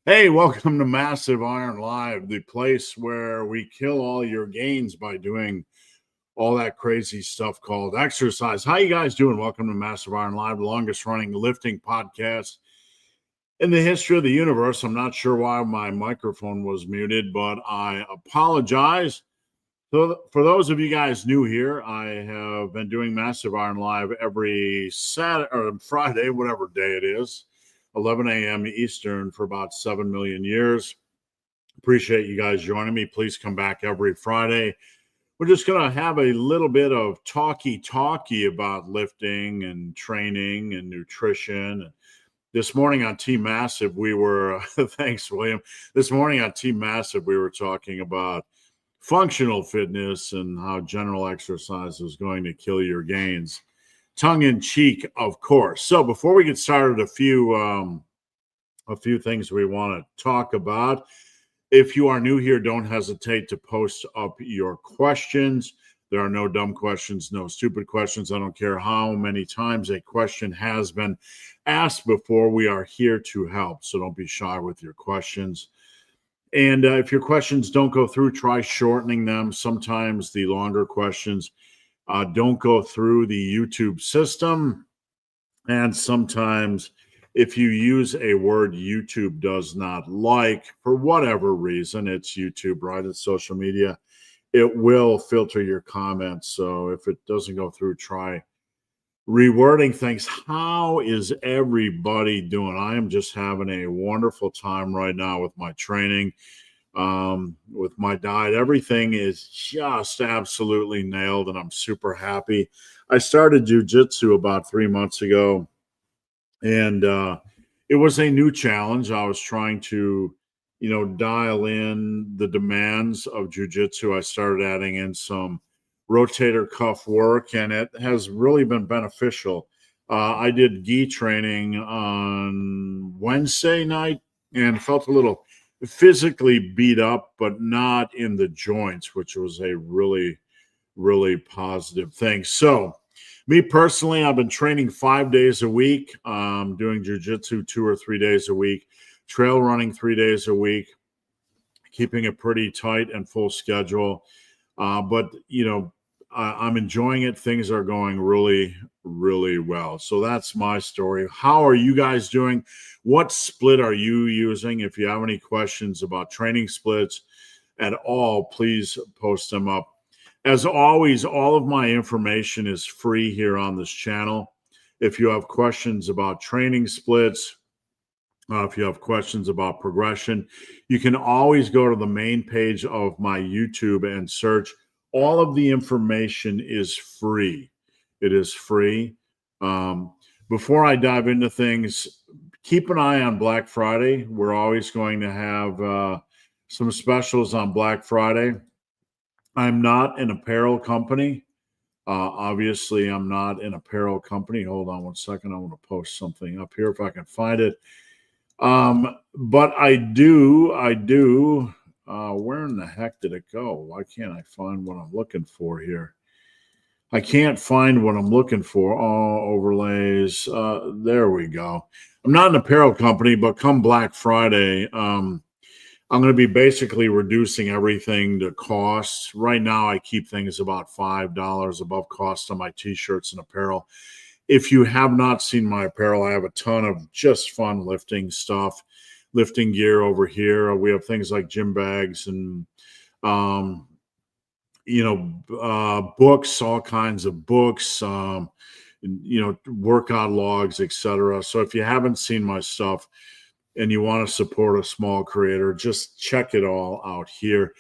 Hey, welcome to Massive Iron Live, the place where we kill all your gains by doing all that crazy stuff called exercise. How you guys doing? Welcome to Massive Iron Live, the longest running lifting podcast in the history of the universe. I'm not sure why my microphone was muted, but I apologize. So for those of you guys new here, I have been doing Massive Iron Live every Saturday or Friday, whatever day it is, 11 a.m. Eastern for about 7 million years. Appreciate you guys joining me. Please come back every Friday. We're just going to have a little bit of talky about lifting and training and nutrition. This morning on Team Massive, we were, thanks, William. This morning on Team Massive, we were talking about functional fitness and how general exercise is going to kill your gains. Tongue in cheek, of course. So before we get started, a few things we want to talk about. If you are new here, don't hesitate to post up your questions. There are no dumb questions, no stupid questions. I don't care how many times a question has been asked before. We are here to help, so don't be shy with your questions. And if your questions don't go through, try shortening them. Sometimes the longer questions don't go through the YouTube system. And sometimes if you use a word YouTube does not like, for whatever reason, it's YouTube, right? It's social media. It will filter your comments. So if it doesn't go through, try rewording things. How is everybody doing? I am just having a wonderful time right now with my training, with my diet. Everything is just absolutely nailed, and I'm super happy. I started jiu-jitsu about 3 months ago, and it was a new challenge. I was trying to, dial in the demands of jiu-jitsu. I started adding in some rotator cuff work, and it has really been beneficial. I did gi training on Wednesday night and felt a little physically beat up, but not in the joints, which was a really, really positive thing. So me personally, I've been training 5 days a week, doing jiu-jitsu 2 or 3 days a week, trail running 3 days a week, keeping a pretty tight and full schedule. But I'm enjoying it. Things are going really, really well. So that's my story. How are you guys doing? What split are you using? If you have any questions about training splits at all, please post them up. As always, all of my information is free here on this channel. If you have questions about training splits, if you have questions about progression, you can always go to the main page of my YouTube and search. All of the information is free. It is free. Before I dive into things, keep an eye on Black Friday. We're always going to have some specials on Black Friday. I'm not an apparel company. Obviously, I'm not an apparel company. Hold on one second. I want to post something up here if I can find it. But I do. Where in the heck did it go? Why can't I find what I'm looking for here? I can't find what I'm looking for. Oh, overlays. There we go. I'm not an apparel company, but come Black Friday, I'm going to be basically reducing everything to cost. Right now, I keep things about $5 above cost on my t-shirts and apparel. If you have not seen my apparel, I have a ton of just fun lifting stuff, lifting gear over here. We have things like gym bags and, books, all kinds of books, workout logs, etc. So if you haven't seen my stuff and you want to support a small creator, just check it all out here.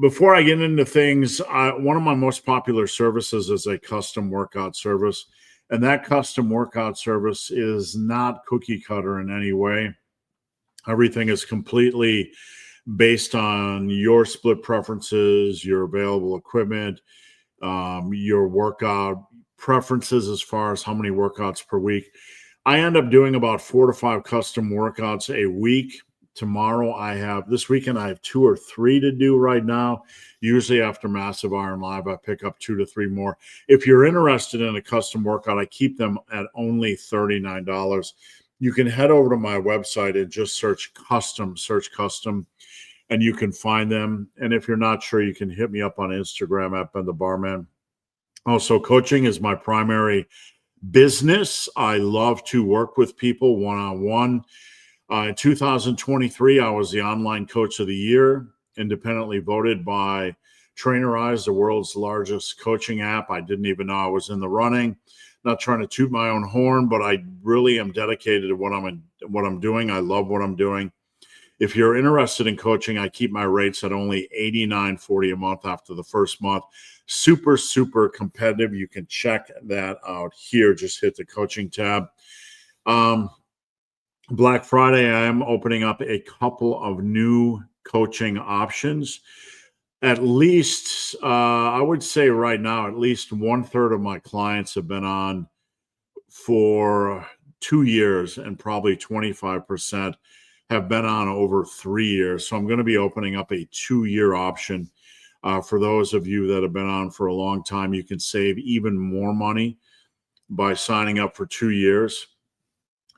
Before I get into things, one of my most popular services is a custom workout service. And that custom workout service is not cookie cutter in any way. Everything is completely based on your split preferences, your available equipment, your workout preferences as far as how many workouts per week. I end up doing about 4 to 5 custom workouts a week. This weekend I have 2 or 3 to do right now. Usually after Massive Iron Live, I pick up 2 to 3 more. If you're interested in a custom workout, I keep them at only $39. you can head over to my website and just search custom, and you can find them. And if you're not sure, you can hit me up on Instagram at Ben the Barman. Also, coaching is my primary business. I love to work with people one-on-one. In 2023, I was the online coach of the year, independently voted by Trainerize, the world's largest coaching app. I didn't even know I was in the running. Not trying to toot my own horn, but I really am dedicated to what I'm doing. I love what I'm doing. If you're interested in coaching, I keep my rates at only $89.40 a month after the first month. Super, super competitive. You can check that out here. Just hit the coaching tab. Black Friday, I am opening up a couple of new coaching options. At least, I would say right now, at least 1/3 of my clients have been on for 2 years, and probably 25% have been on over 3 years. So I'm going to be opening up a 2-year option. For those of you that have been on for a long time, you can save even more money by signing up for 2 years.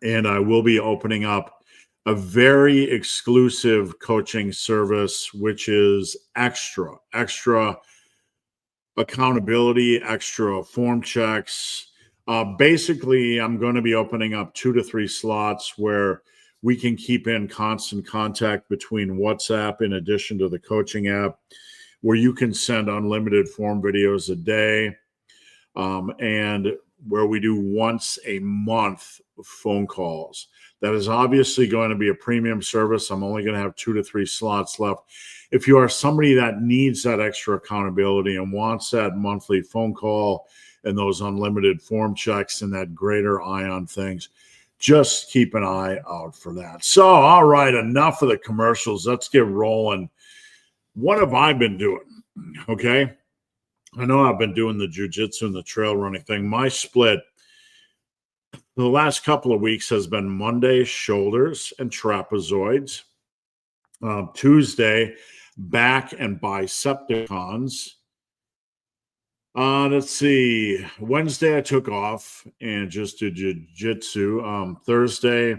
And I will be opening up a very exclusive coaching service, which is extra accountability, extra form checks. Basically, I'm going to be opening up 2 to 3 slots where we can keep in constant contact between WhatsApp, in addition to the coaching app, where you can send unlimited form videos a day, and where we do once a month phone calls. That is obviously going to be a premium service. I'm only going to have 2 to 3 slots left. If you are somebody that needs that extra accountability and wants that monthly phone call and those unlimited form checks and that greater eye on things, just keep an eye out for that. So, all right, enough of the commercials. Let's get rolling. What have I been doing? Okay. I know I've been doing the jiu-jitsu and the trail running thing. My split the last couple of weeks has been Monday, shoulders and trapezoids. Tuesday, back and bicepticons. Let's see. Wednesday, I took off and just did jiu-jitsu. Thursday,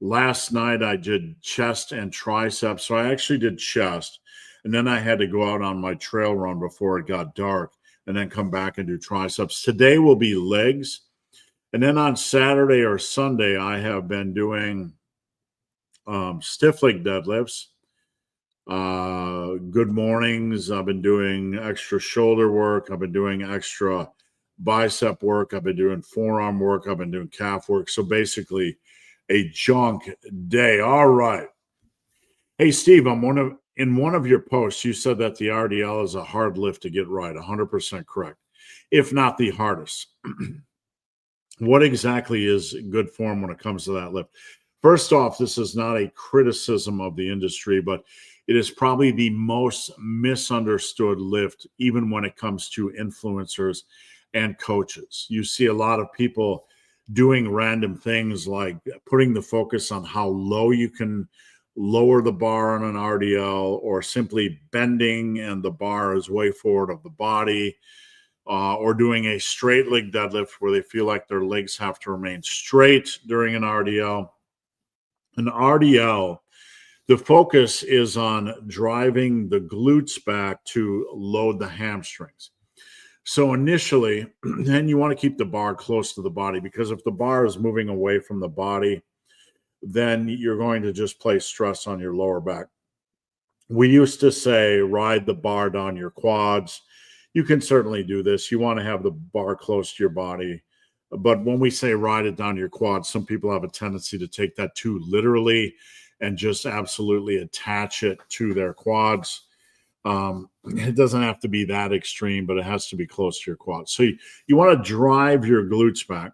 last night, I did chest and triceps. So I actually did chest. And then I had to go out on my trail run before it got dark and then come back and do triceps. Today will be legs. And then on Saturday or Sunday, I have been doing stiff leg deadlifts. Good mornings. I've been doing extra shoulder work. I've been doing extra bicep work. I've been doing forearm work. I've been doing calf work. So basically a junk day. All right. Hey, Steve, in one of your posts, you said that the RDL is a hard lift to get right. 100% correct, if not the hardest. What exactly is good form when it comes to that lift? First off, this is not a criticism of the industry, but it is probably the most misunderstood lift, even when it comes to influencers and coaches. You see a lot of people doing random things like putting the focus on how low you can lower the bar on an RDL, or simply bending and the bar is way forward of the body, or doing a straight leg deadlift where they feel like their legs have to remain straight during an RDL. An RDL, the focus is on driving the glutes back to load the hamstrings. So initially, then you want to keep the bar close to the body, because if the bar is moving away from the body, then you're going to just place stress on your lower back. We used to say, ride the bar down your quads. You can certainly do this. You want to have the bar close to your body. But when we say ride it down your quads, some people have a tendency to take that too literally and just absolutely attach it to their quads. It doesn't have to be that extreme, but it has to be close to your quads. So you want to drive your glutes back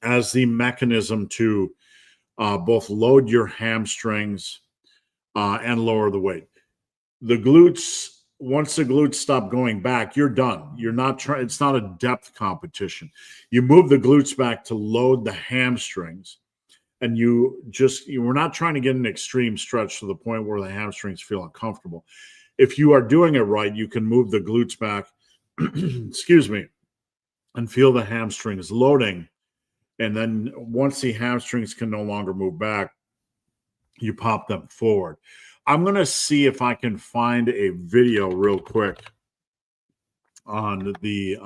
as the mechanism to both load your hamstrings and lower the weight. The glutes, once the glutes stop going back, you're done. You're not trying. It's not a depth competition. You move the glutes back to load the hamstrings, and we're not trying to get an extreme stretch to the point where the hamstrings feel uncomfortable. If you are doing it right, you can move the glutes back, excuse me, and feel the hamstrings loading. And then once the hamstrings can no longer move back, you pop them forward. I'm going to see if I can find a video real quick on the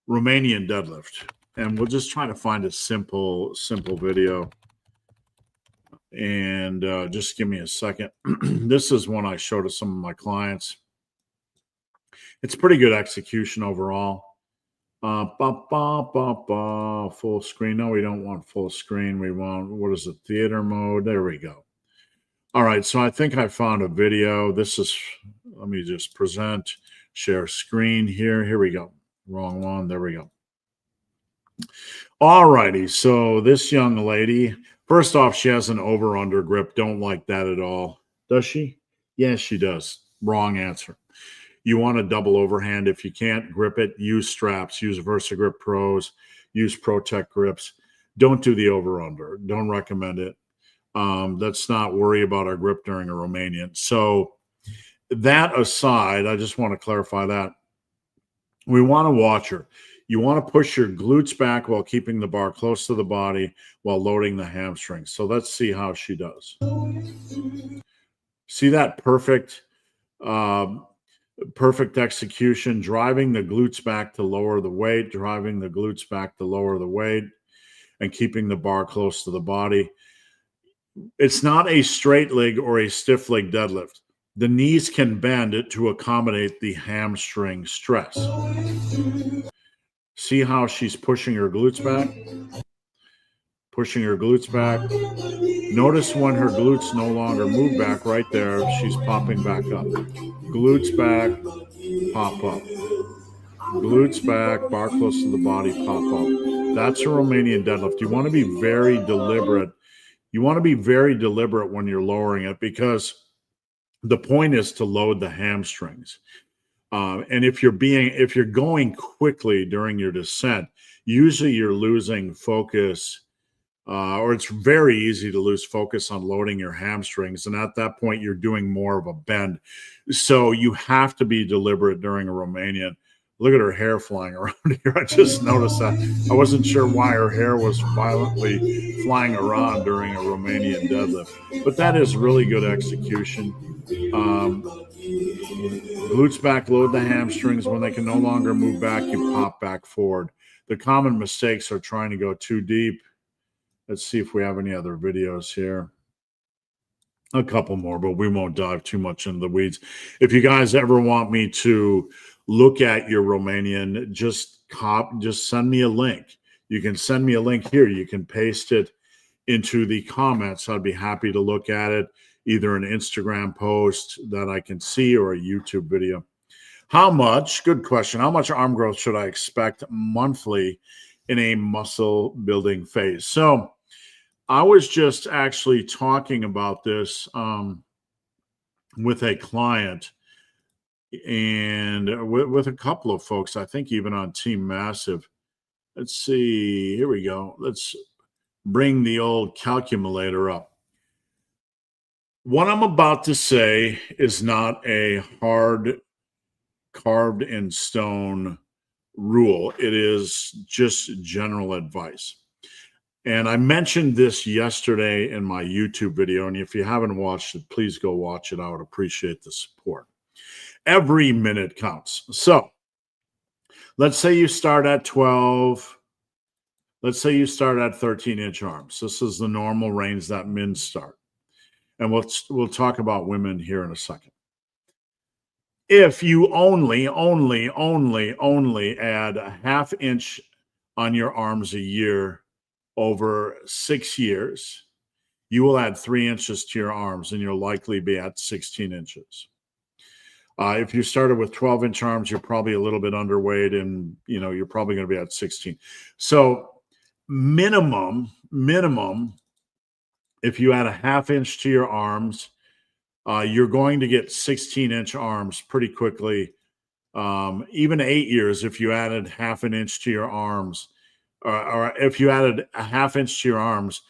Romanian deadlift. And we'll just try to find a simple video. And just give me a second. This is one I showed to some of my clients. It's pretty good execution overall. Full screen. No, we don't want full screen. We want, what is it? Theater mode. There we go. All right. So I think I found a video. This is, let me just present, share screen here. Here we go. Wrong one. There we go. All righty. So this young lady, first off, she has an over-under grip. Don't like that at all. Does she? Yes, she does. Wrong answer. You want a double overhand. If you can't grip it, use straps. Use VersaGrip Pros. Use ProTech grips. Don't do the over-under. Don't recommend it. Let's not worry about our grip during a Romanian. So that aside, I just want to clarify that. We want to watch her. You want to push your glutes back while keeping the bar close to the body while loading the hamstrings. So let's see how she does. See that perfect execution, driving the glutes back to lower the weight, driving the glutes back to lower the weight, and keeping the bar close to the body. It's not a straight leg or a stiff leg deadlift. The knees can bend it to accommodate the hamstring stress. See how she's pushing her glutes back? Pushing her glutes back. Notice when her glutes no longer move back, right there, she's popping back up. Glutes back, pop up. Glutes back, bar close to the body, pop up. That's a Romanian deadlift. You want to be very deliberate. You want to be very deliberate when you're lowering it, because the point is to load the hamstrings. And if you're going quickly during your descent, usually you're losing focus, or it's very easy to lose focus on loading your hamstrings. And at that point, you're doing more of a bend. So you have to be deliberate during a Romanian. Look at her hair flying around here. I just noticed that. I wasn't sure why her hair was violently flying around during a Romanian deadlift, but that is really good execution. Glutes back, load the hamstrings. When they can no longer move back, you pop back forward. The common mistakes are trying to go too deep. Let's see if we have any other videos here. A couple more, but we won't dive too much into the weeds. If you guys ever want me to look at your Romanian, just send me a link. You can send me a link here. You can paste it into the comments. I'd be happy to look at it, either an Instagram post that I can see or a YouTube video. How much, good question, how much arm growth should I expect monthly in a muscle building phase? So I was just actually talking about this with a client and with a couple of folks, I think even on Team Massive. Let's see, here we go. Let's bring the old calculator up. What I'm about to say is not a hard carved in stone rule. It is just general advice. And I mentioned this yesterday in my YouTube video. And if you haven't watched it, please go watch it. I would appreciate the support. Every minute counts. So let's say you start at 12. Let's say you start at 13-inch arms. This is the normal range that men start. And we'll talk about women here in a second. If you only add a ½ inch on your arms a year over 6 years, you will add 3 inches to your arms and you'll likely be at 16 inches. If you started with 12-inch arms, you're probably a little bit underweight and you're probably going to be at 16. So minimum, if you add a ½ inch to your arms, you're going to get 16-inch arms pretty quickly. Even 8 years, if you added ½ an inch to your arms, or if you added a ½ inch to your arms,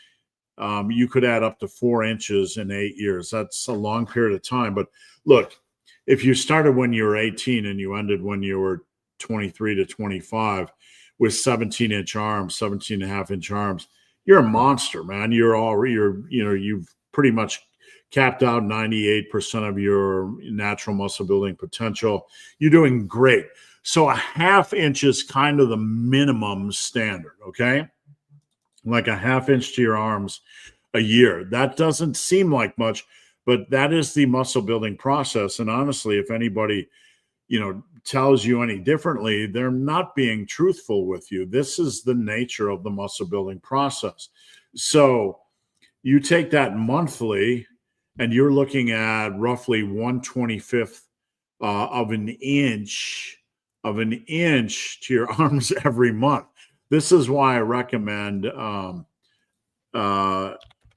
you could add up to 4 inches in 8 years. That's a long period of time. But look, if you started when you were 18 and you ended when you were 23 to 25, with 17-inch arms, 17 and a half inch arms, you're a monster, man. You've pretty much capped out 98% of your natural muscle building potential. You're doing great. So a half inch is kind of the minimum standard, okay? Like a half inch to your arms a year. That doesn't seem like much, but that is the muscle building process. And honestly, if anybody, tells you any differently, they're not being truthful with you. This is the nature of the muscle building process. So you take that monthly and you're looking at roughly 1/25th of an inch to your arms every month. This is why I recommend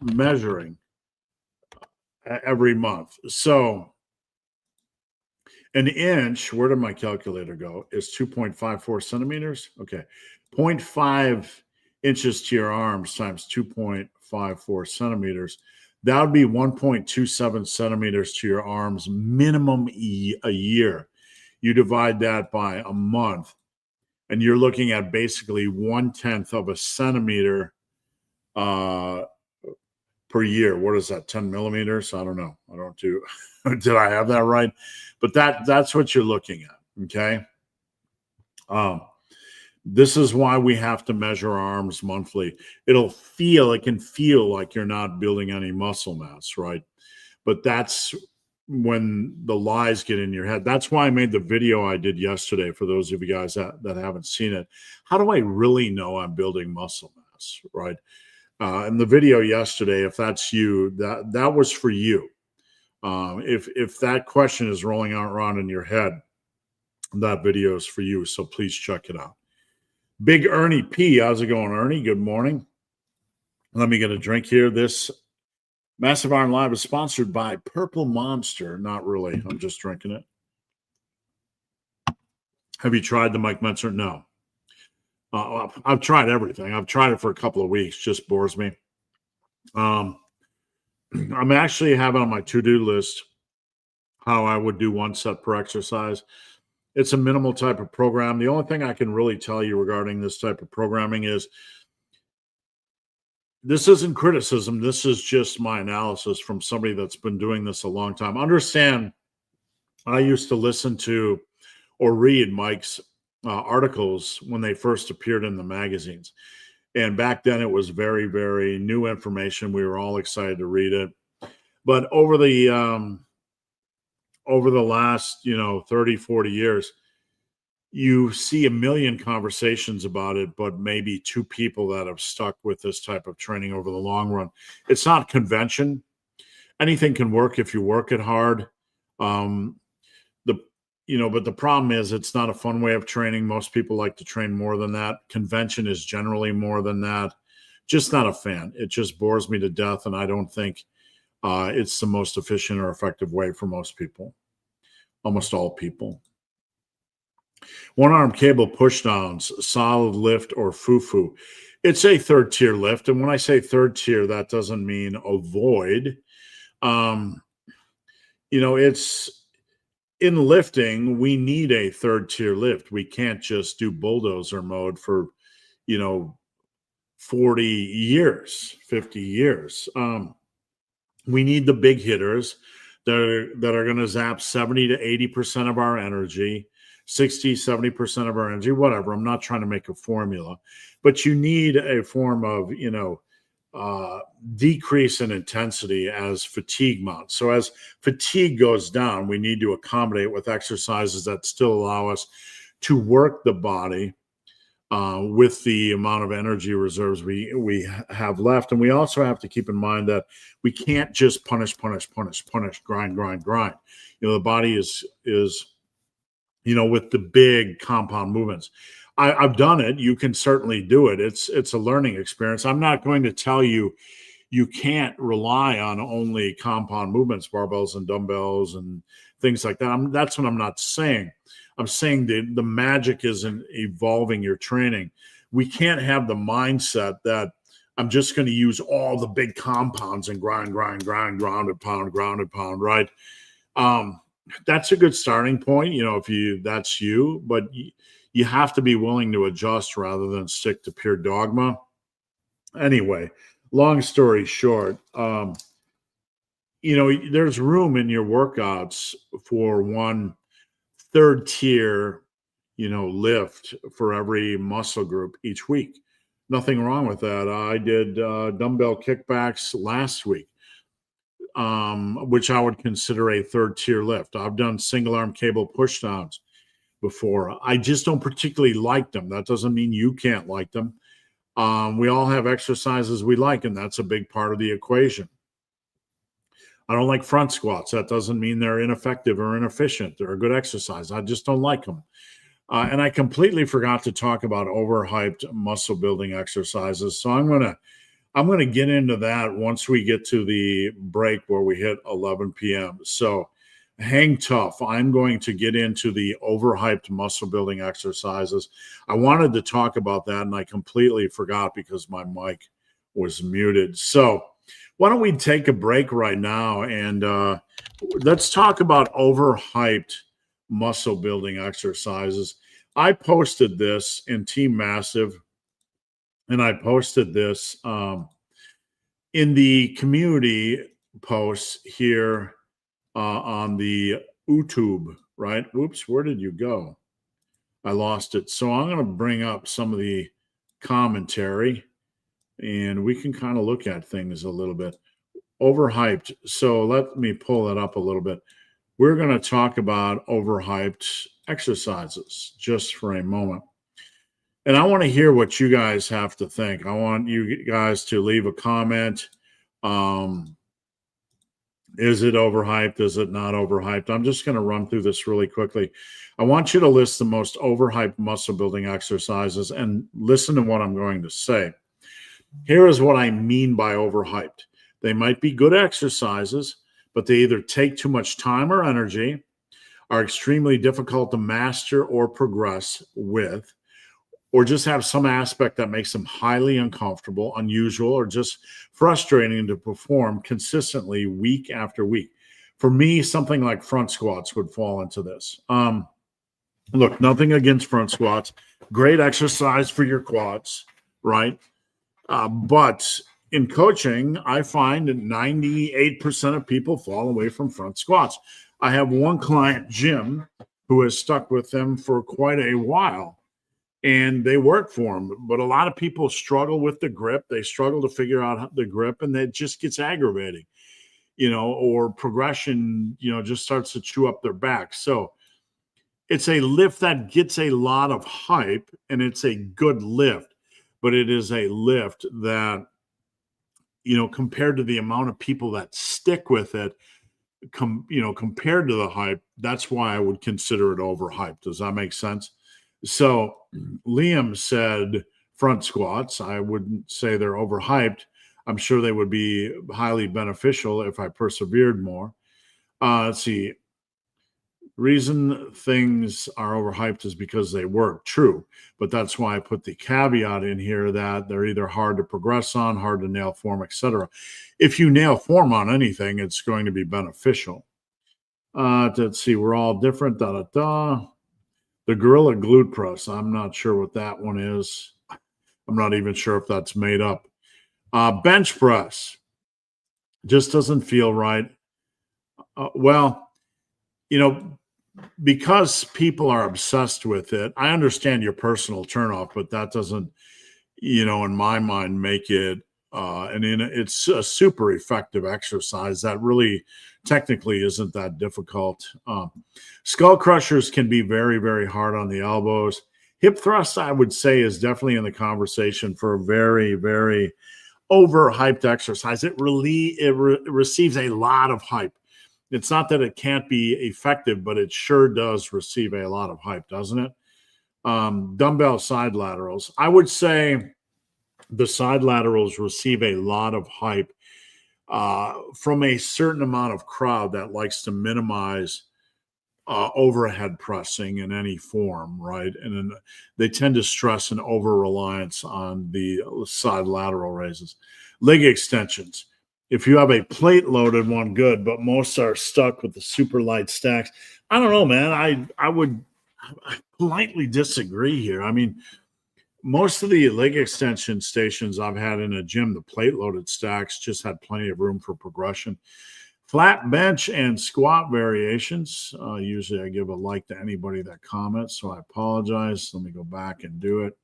measuring every month. So an inch, where did my calculator go? Is 2.54 centimeters. Okay. 0.5 inches to your arms times 2.54 centimeters. That would be 1.27 centimeters to your arms minimum a year. You divide that by a month, and you're looking at basically 1/10 of a centimeter per year. What is that? 10 millimeters? I don't know. I don't do. Did I have that right? But that's what you're looking at. Okay. This is why we have to measure our arms monthly. It can feel like you're not building any muscle mass, right? But that's when the lies get in your head. That's why I made the video I did yesterday for those of you guys that haven't seen it. How do I really know I'm building muscle mass, right? In the video yesterday, if that's you, that was for you. If that question is rolling around in your head, that video is for you. So please check it out. Big Ernie P. How's it going, Ernie? Good morning. Let me get a drink here. This Massive Iron Live is sponsored by Purple Monster. Not really. I'm just drinking it. Have you tried the Mike Mentzer? No. I've tried everything. I've tried it for a couple of weeks. Just bores me. I'm actually having on my to-do list how I would do one set per exercise. It's a minimal type of program. The only thing I can really tell you regarding this type of programming is this isn't criticism. This is just my analysis from somebody that's been doing this a long time. Understand, I used to listen to or read Mike's articles when they first appeared in the magazines. And back then it was very, very new information. We were all excited to read it. But over the last, 30, 40 years, you see a million conversations about it, but maybe two people that have stuck with this type of training over the long run. It's not convention. Anything can work if you work it hard. But the problem is it's not a fun way of training. Most people like to train more than that. Convention is generally more than that. Just not a fan. It just bores me to death, and I don't think it's the most efficient or effective way for most people, almost all people. One-arm cable pushdowns, solid lift, or foo-foo. It's a third-tier lift, and when I say third tier, that doesn't mean avoid. It's in lifting, we need a third-tier lift. We can't just do bulldozer mode for, 40 years, 50 years. We need the big hitters that are going to zap 70 to 80% of our energy, 60, 70% of our energy, whatever. I'm not trying to make a formula, but you need a form of, decrease in intensity as fatigue mounts. So as fatigue goes down, we need to accommodate with exercises that still allow us to work the body with the amount of energy reserves we have left. And we also have to keep in mind that we can't just punish, grind. The body is with the big compound movements. I've done it. You can certainly do it. It's a learning experience. I'm not going to tell you can't rely on only compound movements, barbells and dumbbells and things like that. That's what I'm not saying. I'm saying the magic is in evolving your training. We can't have the mindset that I'm just going to use all the big compounds and grind, grounded pound, right? That's a good starting point, if that's you, but you have to be willing to adjust rather than stick to pure dogma. Anyway, long story short, there's room in your workouts for one third tier, lift for every muscle group each week. Nothing wrong with that. I did dumbbell kickbacks last week, which I would consider a third tier lift. I've done single arm cable pushdowns before. I just don't particularly like them. That doesn't mean you can't like them. We all have exercises we like, and that's a big part of the equation. I don't like front squats. That doesn't mean they're ineffective or inefficient. They're a good exercise. I just don't like them. And I completely forgot to talk about overhyped muscle building exercises. So I'm gonna get into that once we get to the break where we hit 11 p.m. So hang tough. I'm going to get into the overhyped muscle building exercises. I wanted to talk about that, and I completely forgot because my mic was muted. So why don't we take a break right now and let's talk about overhyped muscle building exercises. I posted this in Team Massive, and I posted this in the community posts here on the YouTube, right? Oops, where did you go? I lost it. So I'm going to bring up some of the commentary, and we can kind of look at things a little bit. Overhyped. So let me pull it up a little bit. We're going to talk about overhyped exercises just for a moment. And I want to hear what you guys have to think. I want you guys to leave a comment. Is it overhyped? Is it not overhyped? I'm just going to run through this really quickly. I want you to list the most overhyped muscle building exercises and listen to what I'm going to say. Here is what I mean by overhyped. They might be good exercises, but they either take too much time or energy, are extremely difficult to master or progress with, or just have some aspect that makes them highly uncomfortable, unusual, or just frustrating to perform consistently week after week. For me, something like front squats would fall into this. Look, nothing against front squats. Great exercise for your quads, right? But in coaching, I find that 98% of people fall away from front squats. I have one client, Jim, who has stuck with them for quite a while, and they work for him. But a lot of people struggle with the grip. They struggle to figure out the grip, and it just gets aggravating, or progression, just starts to chew up their back. So it's a lift that gets a lot of hype, and it's a good lift, but it is a lift that, compared to the amount of people that stick with it, compared to the hype, that's why I would consider it overhyped. Does that make sense? So Liam said front squats. I wouldn't say they're overhyped. I'm sure they would be highly beneficial if I persevered more. Let's see. Reason things are overhyped is because they work. True. But that's why I put the caveat in here that they're either hard to progress on, hard to nail form, etc. If you nail form on anything, it's going to be beneficial. Let's see. We're all different. The gorilla glute press. I'm not sure what that one is. I'm not even sure if that's made up. Bench press just doesn't feel right. Because people are obsessed with it, I understand your personal turnoff, but that doesn't, in my mind, make it, it's a super effective exercise that really technically isn't that difficult. Skull crushers can be very, very hard on the elbows. Hip thrust, I would say, is definitely in the conversation for a very, very overhyped exercise. It receives a lot of hype. It's not that it can't be effective, but it sure does receive a lot of hype, doesn't it? Dumbbell side laterals. I would say the side laterals receive a lot of hype from a certain amount of crowd that likes to minimize overhead pressing in any form, right? And then they tend to stress an over-reliance on the side lateral raises. Leg extensions. If you have a plate loaded one, good, but most are stuck with the super light stacks. I don't know, man. I politely disagree here. I mean, most of the leg extension stations I've had in a gym, the plate loaded stacks just had plenty of room for progression. Flat bench and squat variations. Usually I give a like to anybody that comments, so I apologize. Let me go back and do it.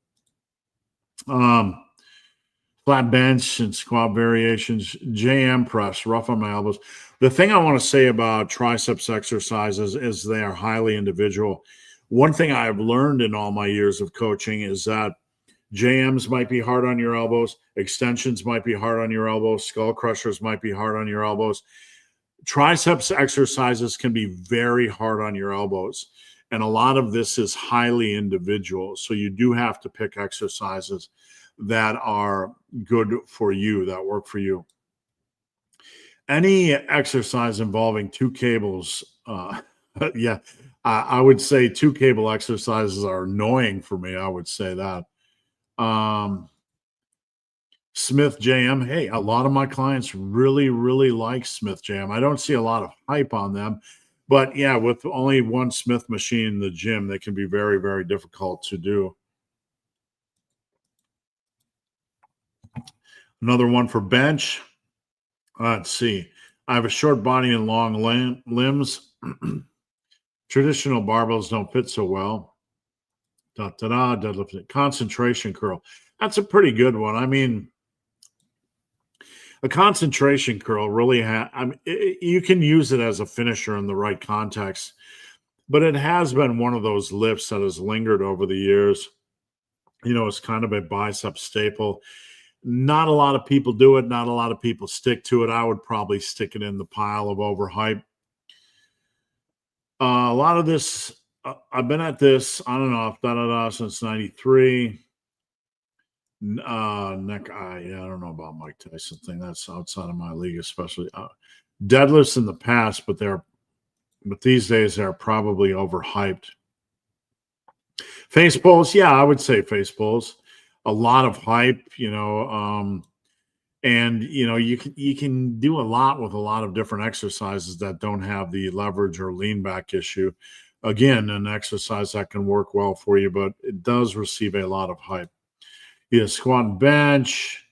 Flat bench and squat variations, JM press, rough on my elbows. The thing I want to say about triceps exercises is they are highly individual. One thing I've learned in all my years of coaching is that JMs might be hard on your elbows, extensions might be hard on your elbows, skull crushers might be hard on your elbows. Triceps exercises can be very hard on your elbows. And a lot of this is highly individual. So you do have to pick exercises that are good for you, that work for you. Any exercise involving two cables, yeah, I would say two cable exercises are annoying for me. I would say that. Smith JM. Hey, a lot of my clients really, really like Smith JM. I don't see a lot of hype on them, but yeah, with only one Smith machine in the gym, they can be very, very difficult to do. Another one for bench. Let's see. I have a short body and long limbs. Traditional barbells don't fit so well. Deadlift. Concentration curl. That's a pretty good one. I mean, a concentration curl really you can use it as a finisher in the right context, but it has been one of those lifts that has lingered over the years. You know, it's kind of a bicep staple. Not a lot of people do it. Not a lot of people stick to it. I would probably stick it in the pile of overhype. A lot of this, I've been at this on and off, since 93. Neck eye. Yeah, I don't know about Mike Tyson thing. That's outside of my league, especially deadlifts in the past, but these days they're probably overhyped. Face pulls, yeah, I would say face pulls. A lot of hype, and you can do a lot with a lot of different exercises that don't have the leverage or lean back issue. Again, an exercise that can work well for you, but it does receive a lot of hype. Yeah, squat and bench,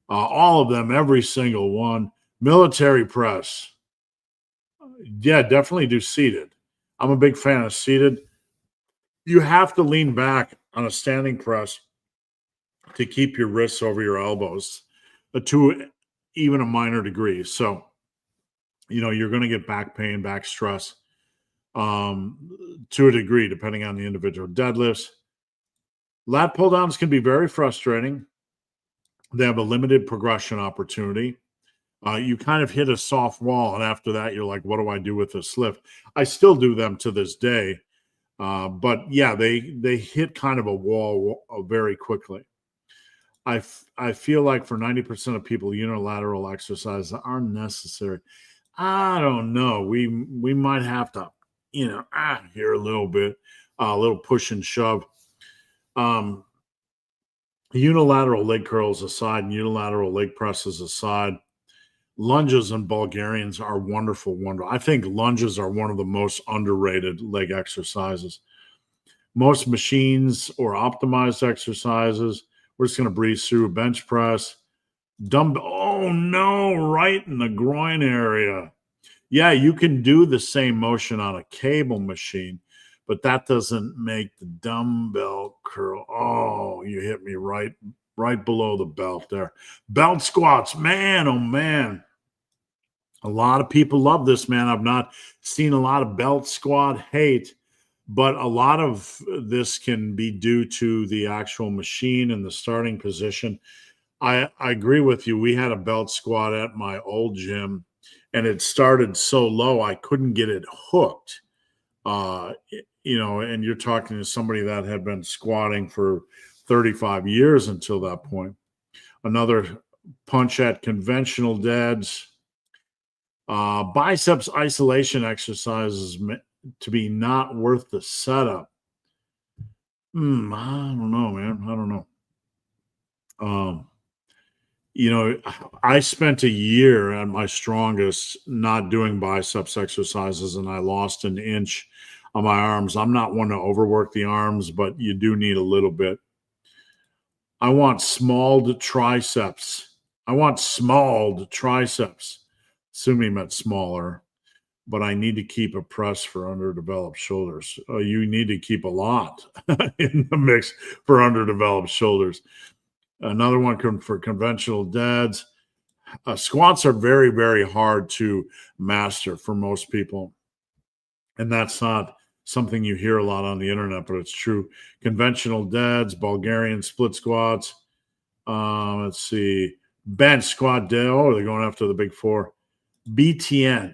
all of them, every single one. Military press. Yeah, definitely do seated. I'm a big fan of seated. You have to lean back on a standing press to keep your wrists over your elbows to even a minor degree. So, you're going to get back pain, back stress to a degree, depending on the individual. Deadlifts. Lat pull downs can be very frustrating. They have a limited progression opportunity. You kind of hit a soft wall, and after that, you're like, what do I do with this lift? I still do them to this day. But yeah, they hit kind of a wall very quickly. I feel like for 90% of people, unilateral exercises are necessary. I don't know. We might have to, here a little bit, a little push and shove. Unilateral leg curls aside and unilateral leg presses aside, lunges and Bulgarians are wonderful. I think lunges are one of the most underrated leg exercises. Most machines or optimized exercises, we're just going to breeze through. Bench press, dumbbell. Oh no, right in the groin area. Yeah, you can do the same motion on a cable machine, but that doesn't make the dumbbell curl. Oh, you hit me right below the belt there. Belt squats, man, oh man. A lot of people love this, man. I've not seen a lot of belt squat hate, but a lot of this can be due to the actual machine and the starting position. I agree with you. We had a belt squat at my old gym, and it started so low I couldn't get it hooked. And you're talking to somebody that had been squatting for 35 years until that point. Another punch at conventional deads. Biceps isolation exercises to be not worth the setup. I don't know, man. I don't know. I spent a year at my strongest not doing biceps exercises, and I lost an inch on my arms. I'm not one to overwork the arms, but you do need a little bit. I want smalled triceps. I want smalled triceps. Assuming meant smaller, but I need to keep a press for underdeveloped shoulders. You need to keep a lot in the mix for underdeveloped shoulders. Another one for conventional dads. Squats are very, very hard to master for most people. And that's not something you hear a lot on the internet, but it's true. Conventional dads, Bulgarian split squats. Let's see. Bench squat day. Oh, they're going after the big four. BTN.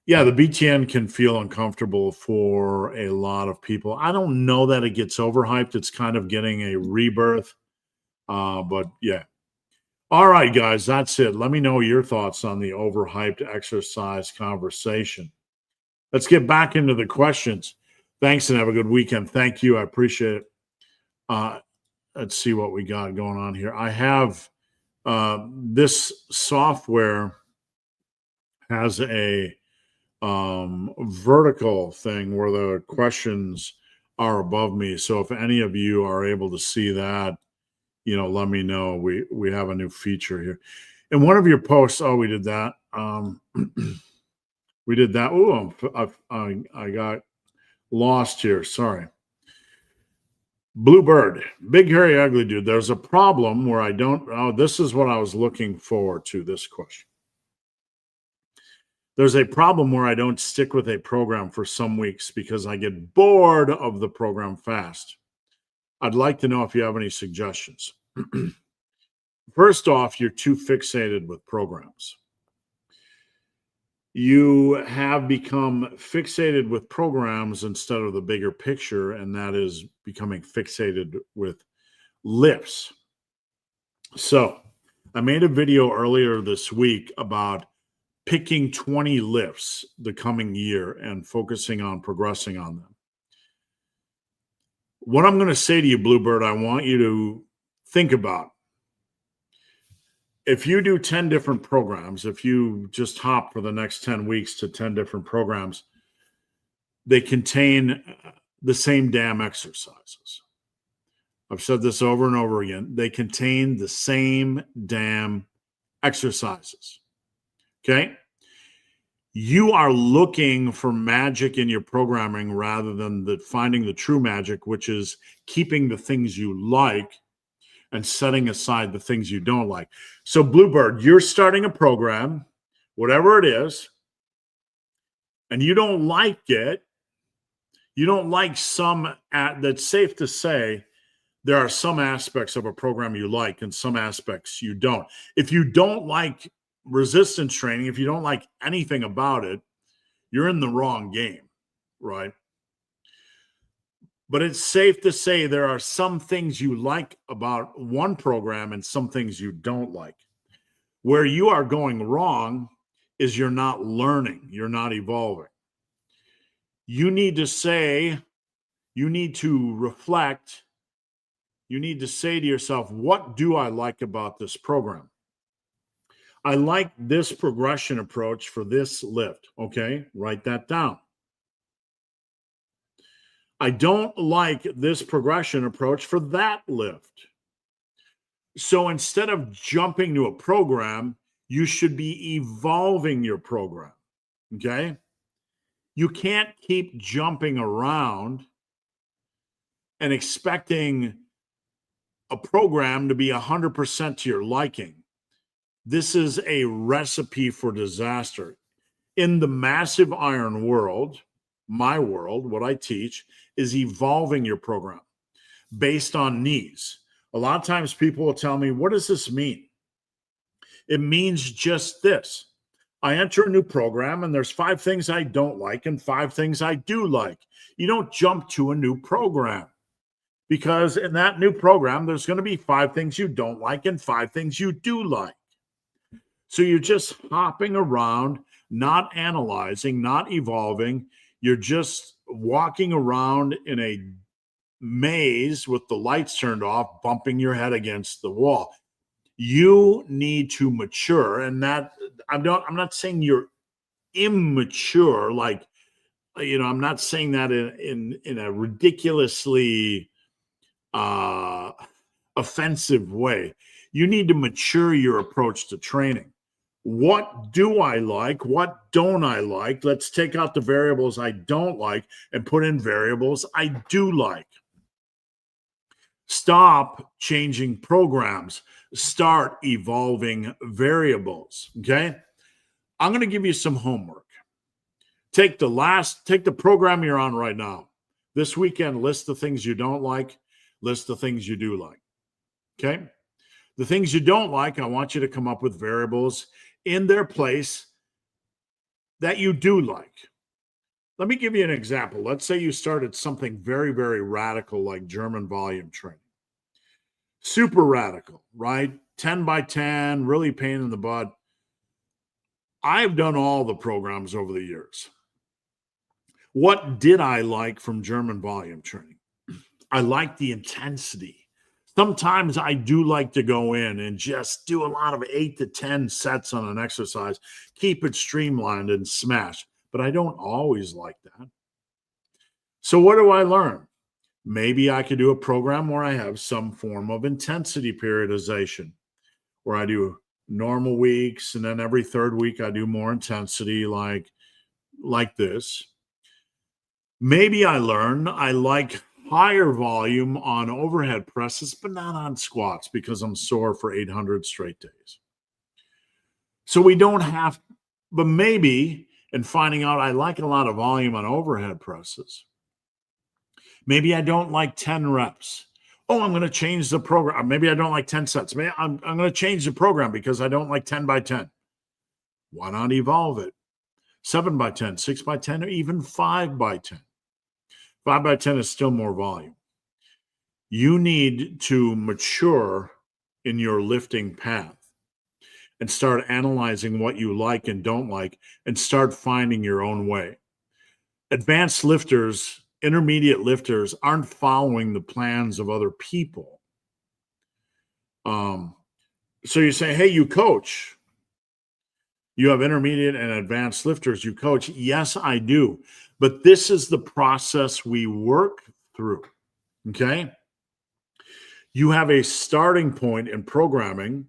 Yeah, the BTN can feel uncomfortable for a lot of people. I don't know that it gets overhyped. It's kind of getting a rebirth. But yeah. All right, guys, that's it. Let me know your thoughts on the overhyped exercise conversation. Let's get back into the questions. Thanks and have a good weekend. Thank you. I appreciate it. Let's see what we got going on here. I have this software has a vertical thing where the questions are above me. So if any of you are able to see that, let me know. We have a new feature here. In one of your posts, we did that. We did that. Oh, I got lost here. Sorry. Bluebird, big, hairy, ugly dude. There's a problem where I don't. Oh, this is what I was looking forward to. This question. There's a problem where I don't stick with a program for some weeks because I get bored of the program fast. I'd like to know if you have any suggestions. First off, you're too fixated with programs. You have become fixated with programs instead of the bigger picture, and that is becoming fixated with lifts. So I made a video earlier this week about picking 20 lifts the coming year and focusing on progressing on them. What I'm going to say to you, Bluebird, I want you to think about. If you do 10 different programs, if you just hop for the next 10 weeks to 10 different programs, they contain the same damn exercises. I've said this over and over again. They contain the same damn exercises. Okay? You are looking for magic in your programming rather than finding the true magic, which is keeping the things you like and setting aside the things you don't like. So, Bluebird, you're starting a program, whatever it is, and you don't like it. You don't like that's safe to say there are some aspects of a program you like and some aspects you don't. If you don't like resistance training, if you don't like anything about it, you're in the wrong game, right? But it's safe to say there are some things you like about one program and some things you don't like. Where you are going wrong is you're not learning, you're not evolving. You need to reflect, you need to say to yourself, what do I like about this program? I like this progression approach for this lift. Okay, write that down. I don't like this progression approach for that lift. So instead of jumping to a program, you should be evolving your program. Okay? You can't keep jumping around and expecting a program to be 100% to your liking. This is a recipe for disaster. In the massive iron world, my world, what I teach is evolving your program based on needs. A lot of times people will tell me, what does this mean? It means just this. I enter a new program and there's 5 things I don't like and 5 things I do like. You don't jump to a new program because in that new program, there's going to be 5 things you don't like and 5 things you do like. So you're just hopping around, not analyzing, not evolving. You're just walking around in a maze with the lights turned off, bumping your head against the wall. You need to mature, and that I'm not saying you're immature, like I'm not saying that in a ridiculously offensive way. You need to mature your approach to training. What do I like? What don't I like? Let's take out the variables I don't like and put in variables I do like. Stop changing programs. Start evolving variables. Okay. I'm going to give you some homework. Take the program you're on right now. This weekend, list the things you don't like, list the things you do like. Okay. The things you don't like, I want you to come up with variables in their place that you do like. Let me give you an example. Let's say you started something very, very radical like German volume training. Super radical, right? 10 by 10, really pain in the butt. I've done all the programs over the years. What did I like from German volume training? I like the intensity. Sometimes I do like to go in and just do a lot of 8 to 10 sets on an exercise, keep it streamlined and smash, but I don't always like that. So what do I learn? Maybe I could do a program where I have some form of intensity periodization, where I do normal weeks and then every third week I do more intensity like this. Maybe I learn I like higher volume on overhead presses, but not on squats because I'm sore for 800 straight days. So we don't have, but maybe in finding out I like a lot of volume on overhead presses, maybe I don't like 10 reps. Oh, I'm going to change the program. Maybe I don't like 10 sets. Maybe I'm going to change the program because I don't like 10 by 10. Why not evolve it? 7 by 10, 6 by 10, or even 5 by 10. 5 by 10 is still more volume. You need to mature in your lifting path and start analyzing what you like and don't like and start finding your own way. Advanced lifters, intermediate lifters aren't following the plans of other people. So you say, hey, you coach. You have intermediate and advanced lifters you coach. Yes, I do. But this is the process we work through. Okay? You have a starting point in programming,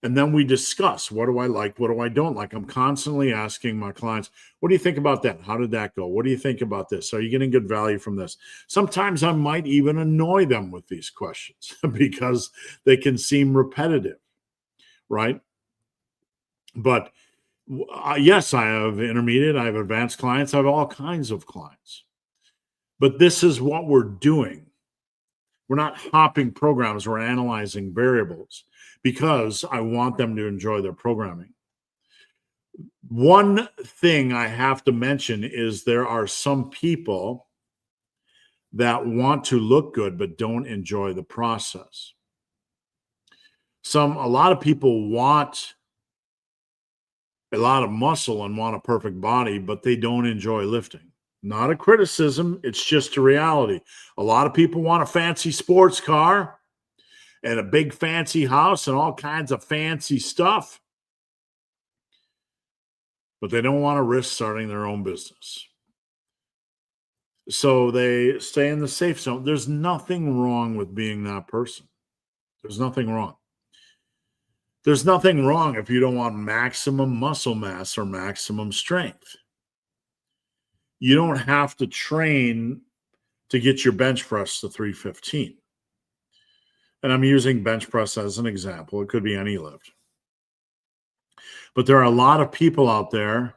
and then we discuss, what do I like? What do I don't like? I'm constantly asking my clients, what do you think about that? How did that go? What do you think about this? Are you getting good value from this? Sometimes I might even annoy them with these questions because they can seem repetitive, right? But yes, I have intermediate, I have advanced clients, I have all kinds of clients. But this is what we're doing. We're not hopping programs, we're analyzing variables because I want them to enjoy their programming. One thing I have to mention is there are some people that want to look good but don't enjoy the process. A lot of people want a lot of muscle and want a perfect body, but they don't enjoy lifting. Not a criticism, it's just a reality. A lot of people want a fancy sports car and a big fancy house and all kinds of fancy stuff, but they don't want to risk starting their own business. So they stay in the safe zone. There's nothing wrong with being that person. There's nothing wrong. There's nothing wrong if you don't want maximum muscle mass or maximum strength. You don't have to train to get your bench press to 315. And I'm using bench press as an example. It could be any lift. But there are a lot of people out there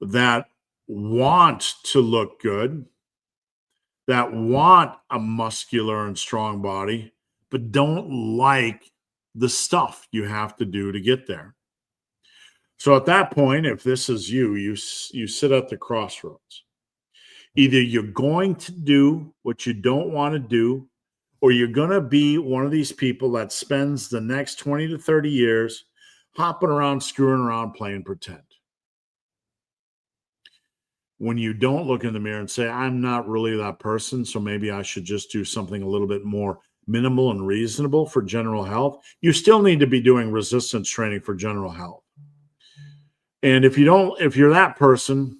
that want to look good, that want a muscular and strong body, but don't like the stuff you have to do to get there. So at that point, if this is you sit at the crossroads. Either you're going to do what you don't want to do, or you're going to be one of these people that spends the next 20 to 30 years hopping around, screwing around, playing pretend. When you don't look in the mirror and say, I'm not really that person, so maybe I should just do something a little bit more minimal and reasonable for general health, you still need to be doing resistance training for general health. And if you're that person,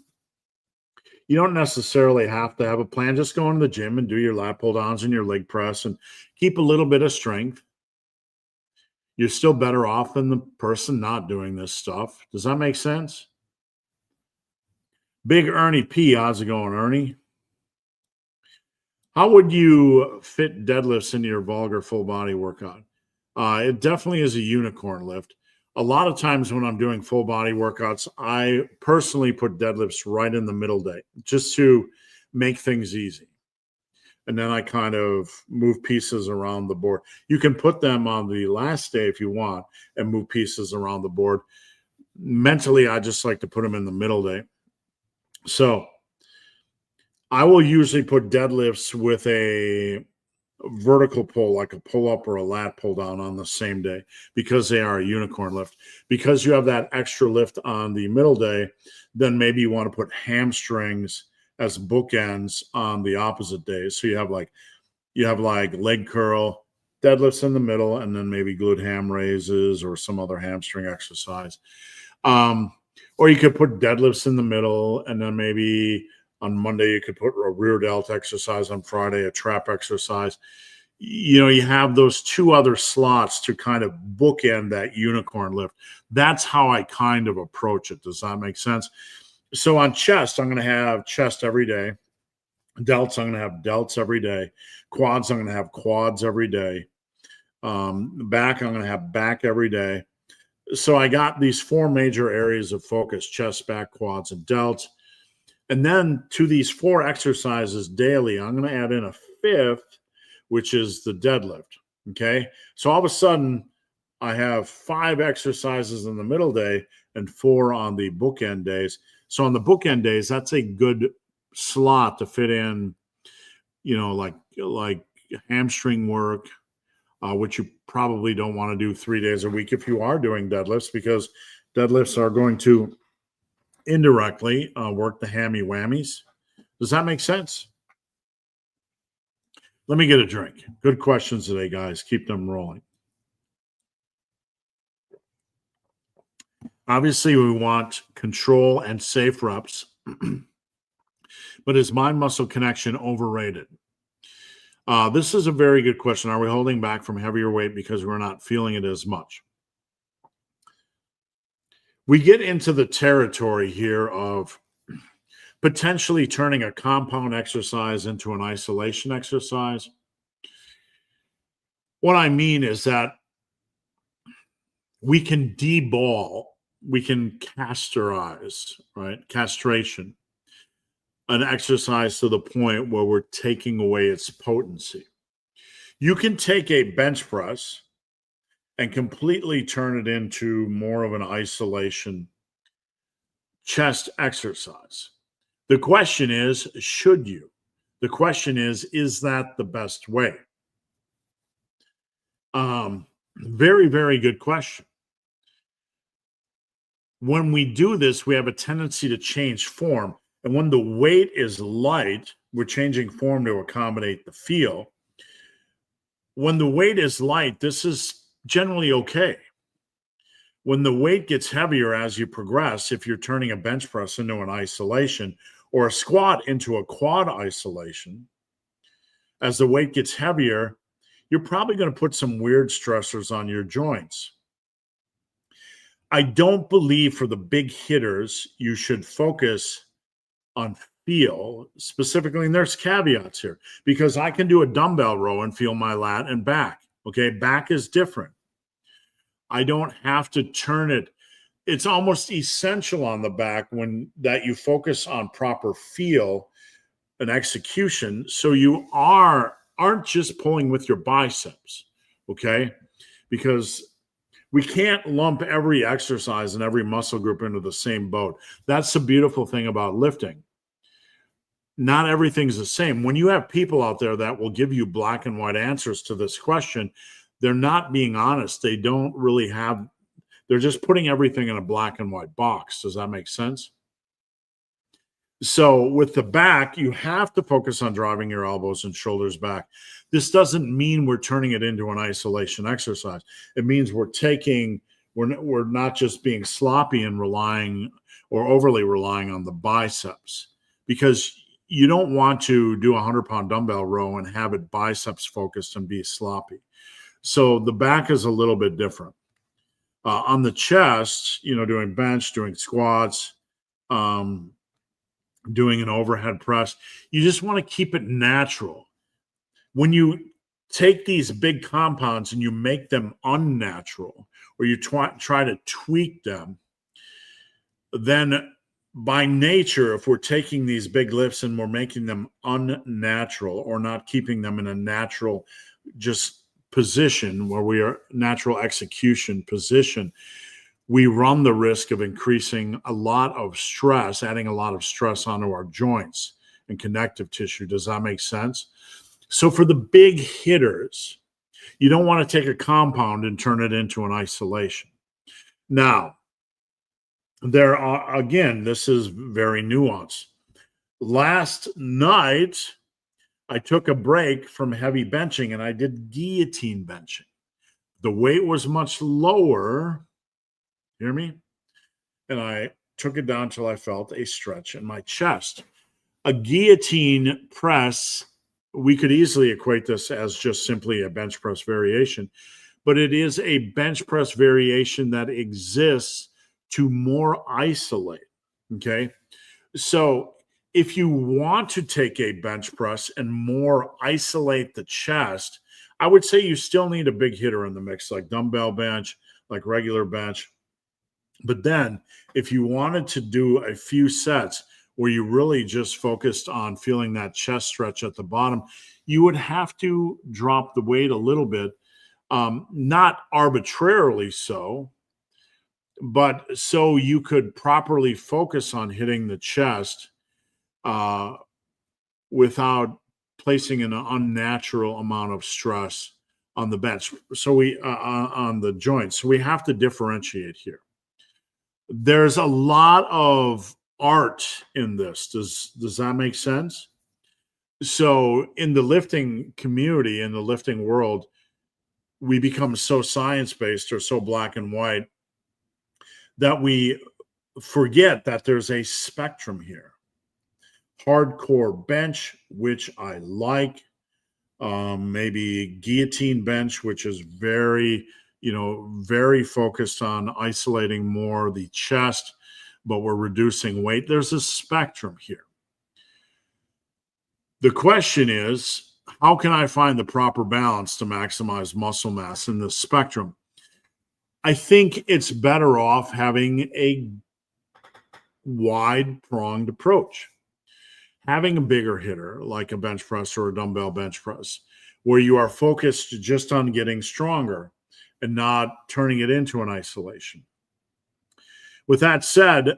you don't necessarily have to have a plan. Just go into the gym and do your lat pull downs and your leg press and keep a little bit of strength. You're still better off than the person not doing this stuff. Does that make sense? Big Ernie P. How's it going, Ernie? How would you fit deadlifts into your vulgar full body workout? It definitely is a unicorn lift. A lot of times when I'm doing full body workouts, I personally put deadlifts right in the middle day just to make things easy. And then I kind of move pieces around the board. You can put them on the last day if you want and move pieces around the board. Mentally, I just like to put them in the middle day. So I will usually put deadlifts with a vertical pull, like a pull up or a lat pull down on the same day because they are a unicorn lift. Because you have that extra lift on the middle day, then maybe you want to put hamstrings as bookends on the opposite days. So you have like leg curl, deadlifts in the middle, and then maybe glute ham raises or some other hamstring exercise. Or you could put deadlifts in the middle, and then maybe on Monday you could put a rear delt exercise, on Friday a trap exercise. You have those two other slots to kind of bookend that unicorn lift. That's how I kind of approach it. Does that make sense? So on chest, I'm going to have chest every day. Delts, I'm going to have delts every day. Quads, I'm going to have quads every day. Back, I'm going to have back every day. So I got these 4 major areas of focus: chest, back, quads, and delts. And then to these 4 exercises daily, I'm going to add in a 5th, which is the deadlift. Okay. So all of a sudden, I have 5 exercises in the middle day and 4 on the bookend days. So on the bookend days, that's a good slot to fit in, like hamstring work, which you probably don't want to do 3 days a week if you are doing deadlifts, because deadlifts are going to indirectly work the hammy whammies. Does that make sense? Let me get a drink. Good questions today, guys. Keep them rolling. Obviously, we want control and safe reps, but is mind-muscle connection overrated? This is a very good question. Are we holding back from heavier weight because we're not feeling it as much? We get into the territory here of potentially turning a compound exercise into an isolation exercise. What I mean is that we can deball, we can casterize, right? Castration, an exercise to the point where we're taking away its potency. You can take a bench press and completely turn it into more of an isolation chest exercise. The question is, should you? The question is that the best way? Very, very good question. When we do this, we have a tendency to change form. And when the weight is light, we're changing form to accommodate the feel. When the weight is light, this is generally okay. When the weight gets heavier as you progress, if you're turning a bench press into an isolation or a squat into a quad isolation, as the weight gets heavier, you're probably going to put some weird stressors on your joints. I don't believe for the big hitters, you should focus on feel specifically. And there's caveats here, because I can do a dumbbell row and feel my lat and back. Okay. Back is different. I don't have to turn it. It's almost essential on the back that you focus on proper feel and execution. So you aren't just pulling with your biceps. Okay. Because we can't lump every exercise and every muscle group into the same boat. That's the beautiful thing about lifting. Not everything's the same. When you have people out there that will give you black and white answers to this question, they're not being honest. They don't really have, they're just putting everything in a black and white box. Does that make sense? So with the back, you have to focus on driving your elbows and shoulders back. This doesn't mean we're turning it into an isolation exercise. It means we're taking We're not just being sloppy and relying or overly relying on the biceps, because you don't want to do a 100-pound dumbbell row and have it biceps focused and be sloppy. So the back is a little bit different. On the chest, doing bench, doing squats, doing an overhead press, you just want to keep it natural. When you take these big compounds and you make them unnatural, or you try to tweak them, then by nature, if we're taking these big lifts and we're making them unnatural or not keeping them in a natural just position where we are natural execution position, we run the risk of increasing a lot of stress, adding a lot of stress onto our joints and connective tissue. Does that make sense? So for the big hitters, you don't want to take a compound and turn it into an isolation. Now, there are, again, this is very nuanced. Last night, I took a break from heavy benching and I did guillotine benching. The weight was much lower. Hear me? And I took it down till I felt a stretch in my chest. A guillotine press, we could easily equate this as just simply a bench press variation, but it is a bench press variation that exists to more isolate. Okay. So if you want to take a bench press and more isolate the chest, I would say you still need a big hitter in the mix, like dumbbell bench, like regular bench. But then if you wanted to do a few sets where you really just focused on feeling that chest stretch at the bottom, you would have to drop the weight a little bit, not arbitrarily so, but so you could properly focus on hitting the chest without placing an unnatural amount of stress on the bench. So on the joints. So we have to differentiate here. There's a lot of art in this. Does that make sense? So in the lifting community, in the lifting world, we become so science-based or so black and white that we forget that there's a spectrum here. Hardcore bench, which I like, maybe guillotine bench, which is very focused on isolating more the chest, but we're reducing weight. There's a spectrum here. The question is, how can I find the proper balance to maximize muscle mass in this spectrum? I think it's better off having a wide-pronged approach. Having a bigger hitter, like a bench press or a dumbbell bench press, where you are focused just on getting stronger and not turning it into an isolation. With that said,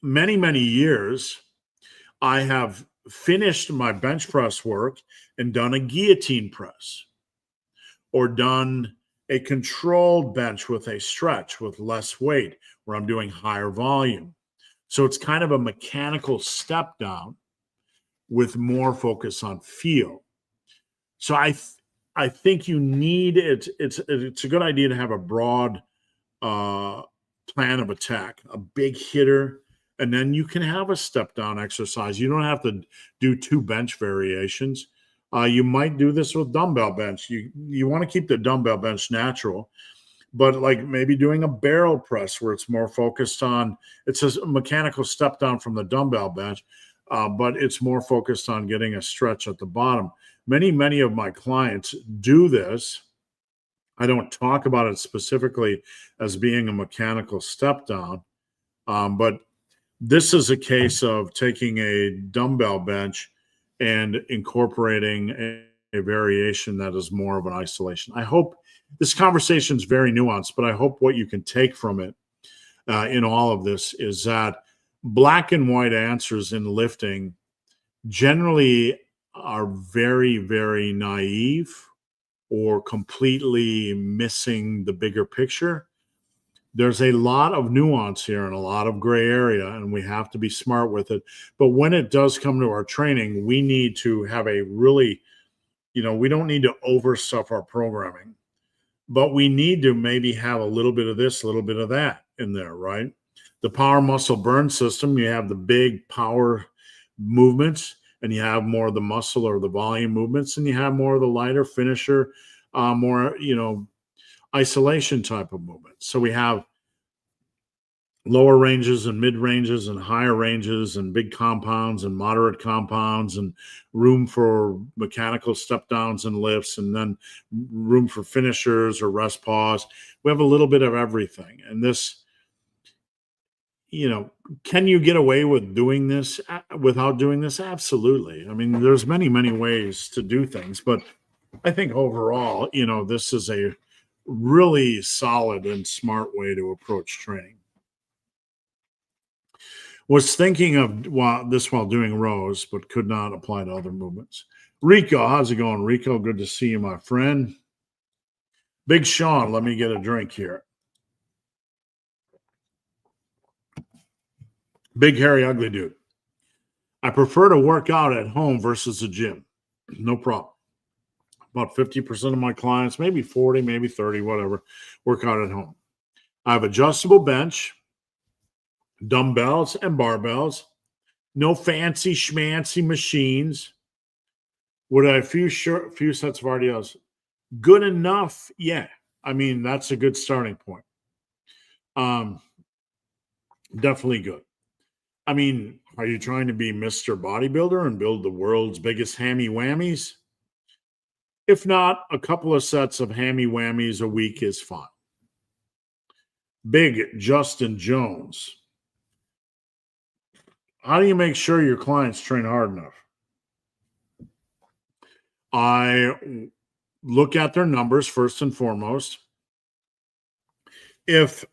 many, many years, I have finished my bench press work and done a guillotine press or done a controlled bench with a stretch with less weight where I'm doing higher volume. So it's kind of a mechanical step down with more focus on feel. So I think you need it. It's a good idea to have a broad plan of attack, a big hitter, and then you can have a step down exercise. You don't have to do 2 bench variations. You might do this with dumbbell bench. You want to keep the dumbbell bench natural, but like maybe doing a barrel press where it's more focused on, it's a mechanical step down from the dumbbell bench, but it's more focused on getting a stretch at the bottom. Many of my clients do this. I don't talk about it specifically as being a mechanical step down, but this is a case of taking a dumbbell bench and incorporating a variation that is more of an isolation. I hope this conversation is very nuanced, but I hope what you can take from it in all of this is that black and white answers in lifting generally are very, very naive or completely missing the bigger picture. There's a lot of nuance here and a lot of gray area, and we have to be smart with it. But when it does come to our training, we need to have a really, we don't need to overstuff our programming, but we need to maybe have a little bit of this, a little bit of that in there, right? The power muscle burn system, you have the big power movements, and you have more of the muscle or the volume movements, and you have more of the lighter finisher, more, isolation type of movements. So we have lower ranges and mid ranges and higher ranges and big compounds and moderate compounds and room for mechanical step downs and lifts, and then room for finishers or rest pause. We have a little bit of everything. And this, can you get away with doing this without doing this? Absolutely. I mean, there's many, many ways to do things, but I think overall, this is a really solid and smart way to approach training. Was thinking of this while doing rows, but could not apply to other movements. Rico, how's it going, Rico? Good to see you, my friend. Big Sean, let me get a drink here. Big, hairy, ugly dude. I prefer to work out at home versus the gym. No problem. About 50% of my clients, maybe 40, maybe 30, whatever, work out at home. I have adjustable bench, dumbbells and barbells, no fancy schmancy machines. Would I have few sets of RDLs? Good enough, yeah. I mean, that's a good starting point. Definitely good. I mean, are you trying to be Mr. Bodybuilder and build the world's biggest hammy whammies? If not, a couple of sets of hammy whammies a week is fine. Big Justin Jones. How do you make sure your clients train hard enough? I look at their numbers first and foremost. If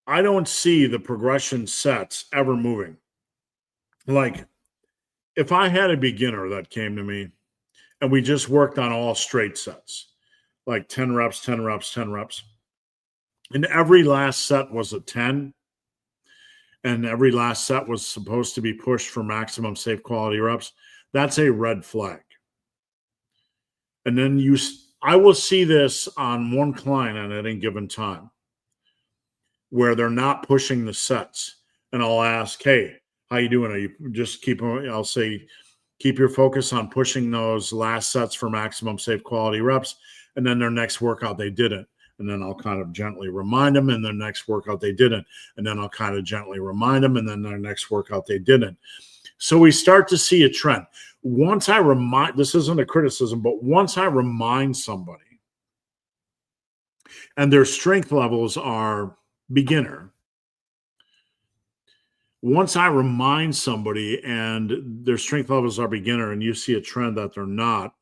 I don't see the progression sets ever moving, like if I had a beginner that came to me and we just worked on all straight sets, like 10 reps, 10 reps, 10 reps, and every last set was a 10, and every last set was supposed to be pushed for maximum safe quality reps, that's a red flag. And then I will see this on one client at any given time where they're not pushing the sets. And I'll ask, hey, how you doing? Are you just I'll say, keep your focus on pushing those last sets for maximum safe quality reps. And then their next workout, they didn't. And then I'll kind of gently remind them. And their next workout, they didn't. And then I'll kind of gently remind them. And then their next workout, they didn't. So we start to see a trend. Once I this isn't a criticism, but once I remind somebody and their strength levels are beginner, once I remind somebody and their strength levels are beginner and you see a trend that they're not,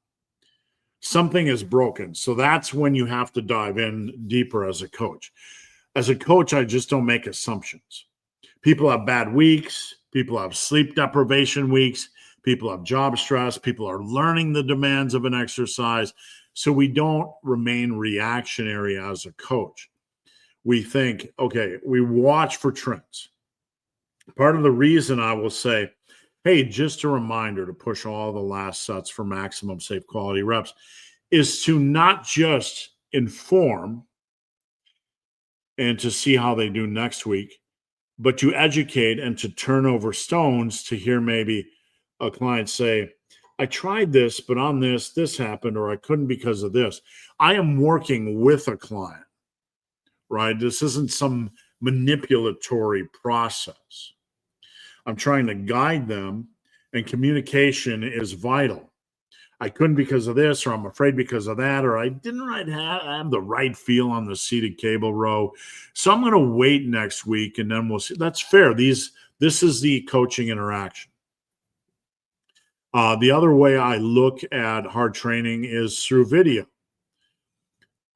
something is broken. So that's when you have to dive in deeper as a coach. As a coach, I just don't make assumptions. People have bad weeks. People have sleep deprivation weeks. People have job stress. People are learning the demands of an exercise. So we don't remain reactionary as a coach. We think, okay, we watch for trends. Part of the reason I will say, hey, just a reminder to push all the last sets for maximum safe quality reps is to not just inform and to see how they do next week, but to educate and to turn over stones to hear maybe a client say, I tried this, but on this happened, or I couldn't because of this. I am working with a client, right? This isn't some manipulatory process. I'm trying to guide them, and communication is vital. I couldn't because of this, or I'm afraid because of that, or I didn't have the right feel on the seated cable row. So I'm going to wait next week, and then we'll see. That's fair. This is the coaching interaction. The other way I look at hard training is through video.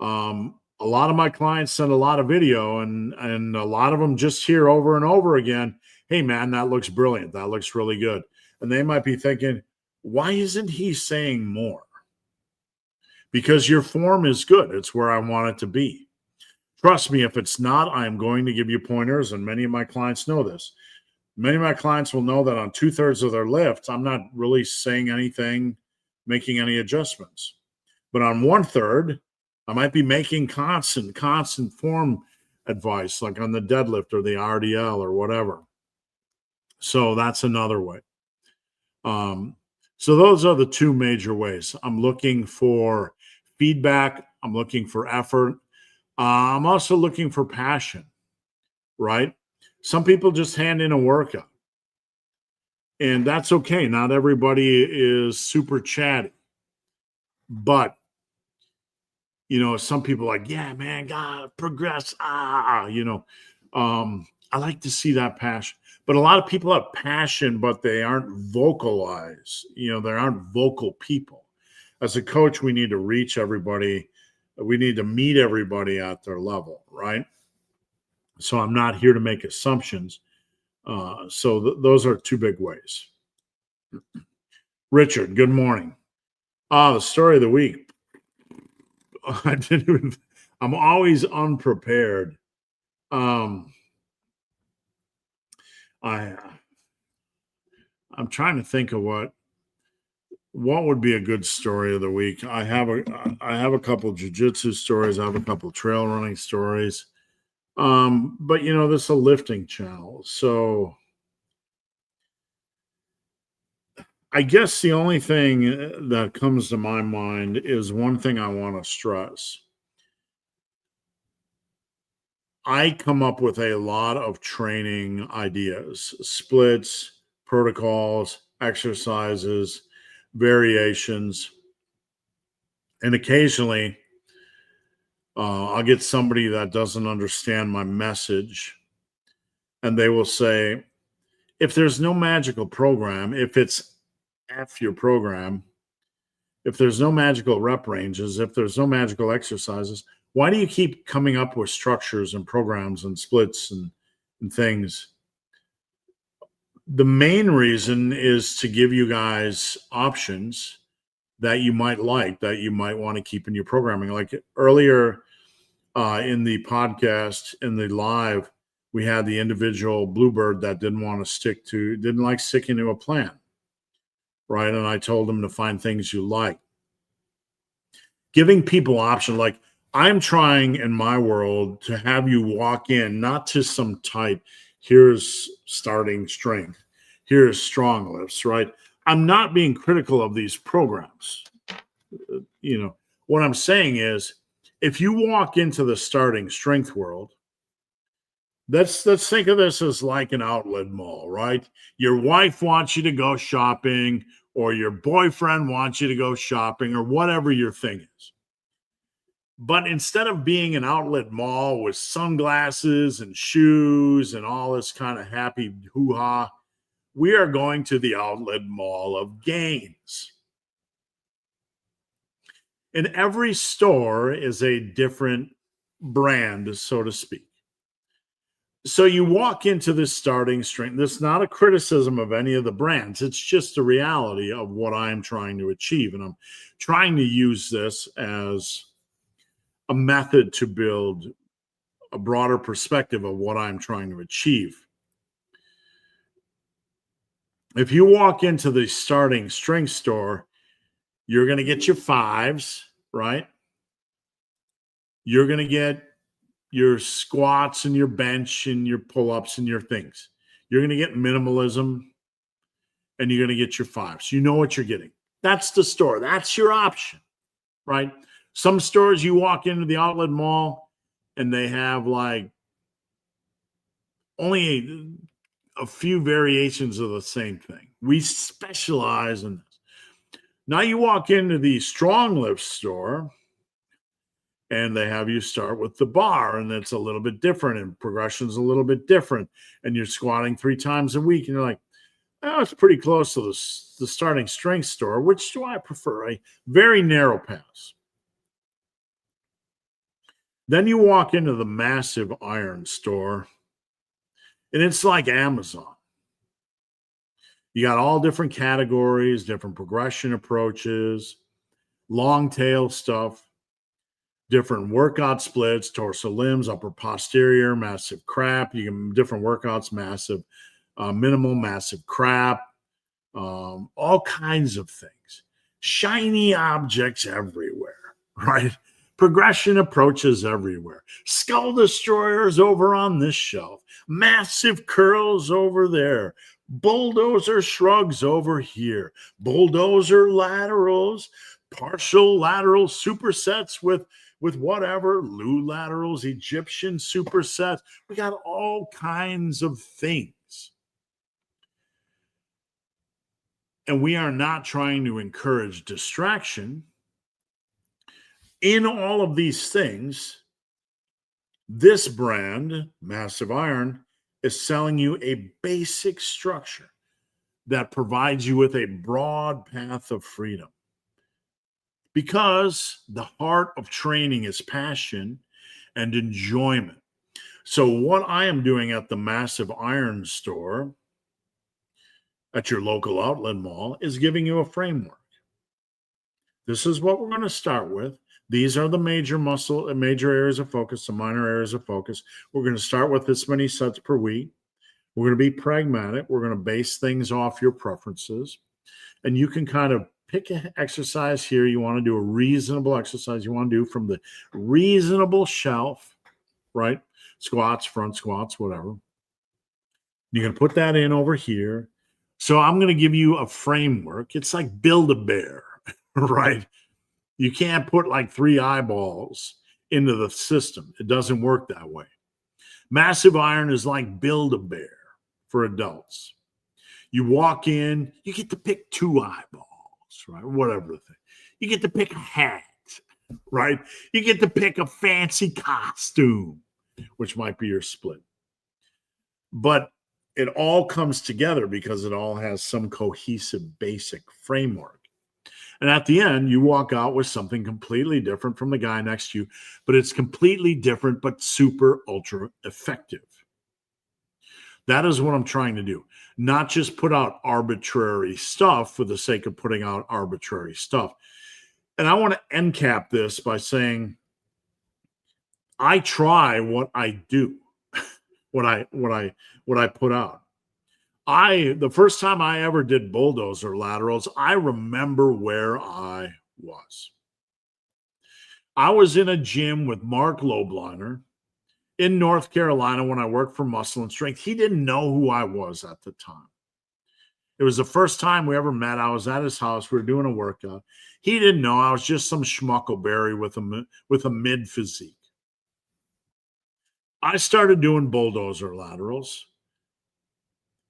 A lot of my clients send a lot of video, and a lot of them just hear over and over again, hey, man, that looks brilliant. That looks really good. And they might be thinking, why isn't he saying more? Because your form is good. It's where I want it to be. Trust me, if it's not, I'm going to give you pointers, and many of my clients know this. Many of my clients will know that on 2/3 of their lifts, I'm not really saying anything, making any adjustments. But on 1/3, I might be making constant form advice, like on the deadlift or the RDL or whatever. So that's another way. So those are the two major ways. I'm looking for feedback. I'm looking for effort. I'm also looking for passion, right? Some people just hand in a workout, and that's okay. Not everybody is super chatty, but some people are like, yeah, man, God, progress. I like to see that passion. But a lot of people have passion, but they aren't vocalized. They aren't vocal people. As a coach, we need to reach everybody. We need to meet everybody at their level, right? So I'm not here to make assumptions. Those are two big ways. Richard, good morning. The story of the week. I'm always unprepared. I'm trying to think of what would be a good story of the week. I have a couple jiu-jitsu stories. I have a couple trail running stories. But this is a lifting channel. So I guess the only thing that comes to my mind is one thing I want to stress. I come up with a lot of training ideas, splits, protocols, exercises, variations. And occasionally, I'll get somebody that doesn't understand my message, and they will say, if there's no magical program, if it's F your program, if there's no magical rep ranges, if there's no magical exercises, why do you keep coming up with structures and programs and splits and things? The main reason is to give you guys options that you might like, that you might want to keep in your programming. Like earlier in the podcast, in the live, we had the individual bluebird that didn't like sticking to a plan, right? And I told him to find things you like. Giving people option, like I'm trying in my world to have you walk in, not to some type, here's starting strength, here's strong lifts, right? I'm not being critical of these programs. What I'm saying is, if you walk into the starting strength world, let's think of this as like an outlet mall, right? Your wife wants you to go shopping, or your boyfriend wants you to go shopping, or whatever your thing is. But instead of being an outlet mall with sunglasses and shoes and all this kind of happy hoo-ha, we are going to the outlet mall of gains. And every store is a different brand, so to speak. So you walk into this starting strength. This is not a criticism of any of the brands. It's just the reality of what I'm trying to achieve. And I'm trying to use this as a method to build a broader perspective of what I'm trying to achieve. If you walk into the starting strength store, you're going to get your fives, right? You're going to get your squats and your bench and your pull-ups and your things. You're going to get minimalism, and you're going to get your fives. You know what you're getting. That's the store. That's your option, right? Some stores, you walk into the outlet mall and they have like only a few variations of the same thing. We specialize in this. Now you walk into the strong lift store and they have you start with the bar, and it's a little bit different, and progression's a little bit different, and you're squatting 3 times a week, and you're like, oh, it's pretty close to the starting strength store. Which do I prefer? A very narrow pass. Then you walk into the massive iron store, and it's like Amazon. You got all different categories, different progression approaches, long tail stuff, different workout splits, torso limbs, upper posterior, massive crap. You can different workouts, massive, minimal, massive crap, all kinds of things. Shiny objects everywhere. right? Progression approaches everywhere. Skull destroyers over on this shelf, massive curls over there, bulldozer shrugs over here, bulldozer laterals, partial lateral supersets with whatever, Lou laterals, Egyptian supersets. We got all kinds of things. And we are not trying to encourage distraction. In all of these things, this brand, Massive Iron, is selling you a basic structure that provides you with a broad path of freedom. Because the heart of training is passion and enjoyment. So what I am doing at the Massive Iron store at your local outlet mall is giving you a framework. This is what we're going to start with. These are the major muscle and major areas of focus, the minor areas of focus. We're going to start with this many sets per week. We're going to be pragmatic. We're going to base things off your preferences. And you can kind of pick an exercise here. You want to do a reasonable exercise. You want to do from the reasonable shelf, right? Squats, front squats, whatever. You're going to put that in over here. So I'm going to give you a framework. It's like Build-A-Bear, right? You can't put like 3 eyeballs into the system. It doesn't work that way. Massive Iron is like Build-A-Bear for adults. You walk in, you get to pick 2 eyeballs, right? Whatever the thing. You get to pick a hat, right? You get to pick a fancy costume, which might be your split. But it all comes together because it all has some cohesive basic framework. And at the end, you walk out with something completely different from the guy next to you, but it's completely different, but super ultra effective. That is what I'm trying to do. Not just put out arbitrary stuff for the sake of putting out arbitrary stuff. And I want to end cap this by saying, I try what I do, what I put out. The first time I ever did bulldozer laterals, I remember where I was. I was in a gym with Mark Lobliner in North Carolina when I worked for Muscle and Strength. He didn't know who I was at the time. It was the first time we ever met. I was at his house. We were doing a workout. He didn't know I was just some schmuckleberry with a mid physique. I started doing bulldozer laterals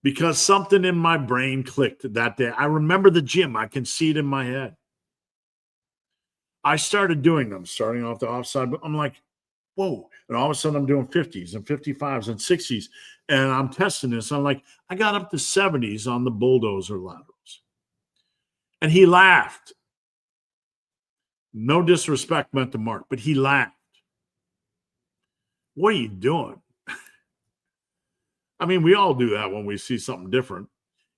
because something in my brain clicked that day. I remember the gym. I can see it in my head. I started doing them, starting off the offside. But I'm like, whoa. And all of a sudden I'm doing 50s and 55s and 60s. And I'm testing this. I'm like, I got up to 70s on the bulldozer laterals. And he laughed. No disrespect meant to Mark, but he laughed. What are you doing? I mean, we all do that when we see something different.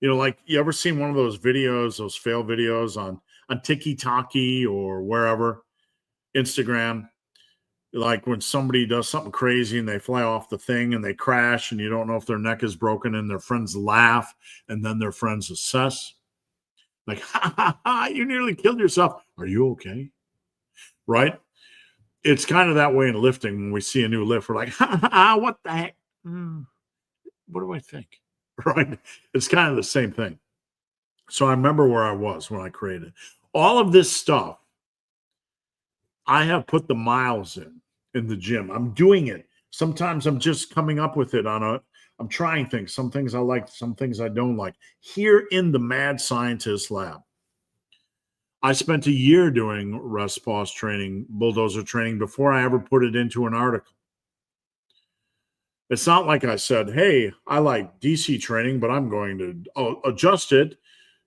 You know, like, you ever seen one of those videos, those fail videos on TikTok or wherever, Instagram, like when somebody does something crazy and they fly off the thing and they crash and you don't know if their neck is broken and their friends laugh and then their friends assess. Like, ha, ha, ha, you nearly killed yourself. Are you okay? Right? It's kind of that way in lifting. When we see a new lift, we're like, ha, ha, ha, what the heck? What do I think? Right? It's kind of the same thing. So I remember where I was when I created all of this stuff. I have put the miles in the gym. I'm doing it. Sometimes I'm just coming up with it I'm trying things. Some things I like, some things I don't like. Here in the Mad Scientist Lab, I spent a year doing rest pause training, bulldozer training, before I ever put it into an article. It's not like I said, hey, I like DC training, but I'm going to adjust it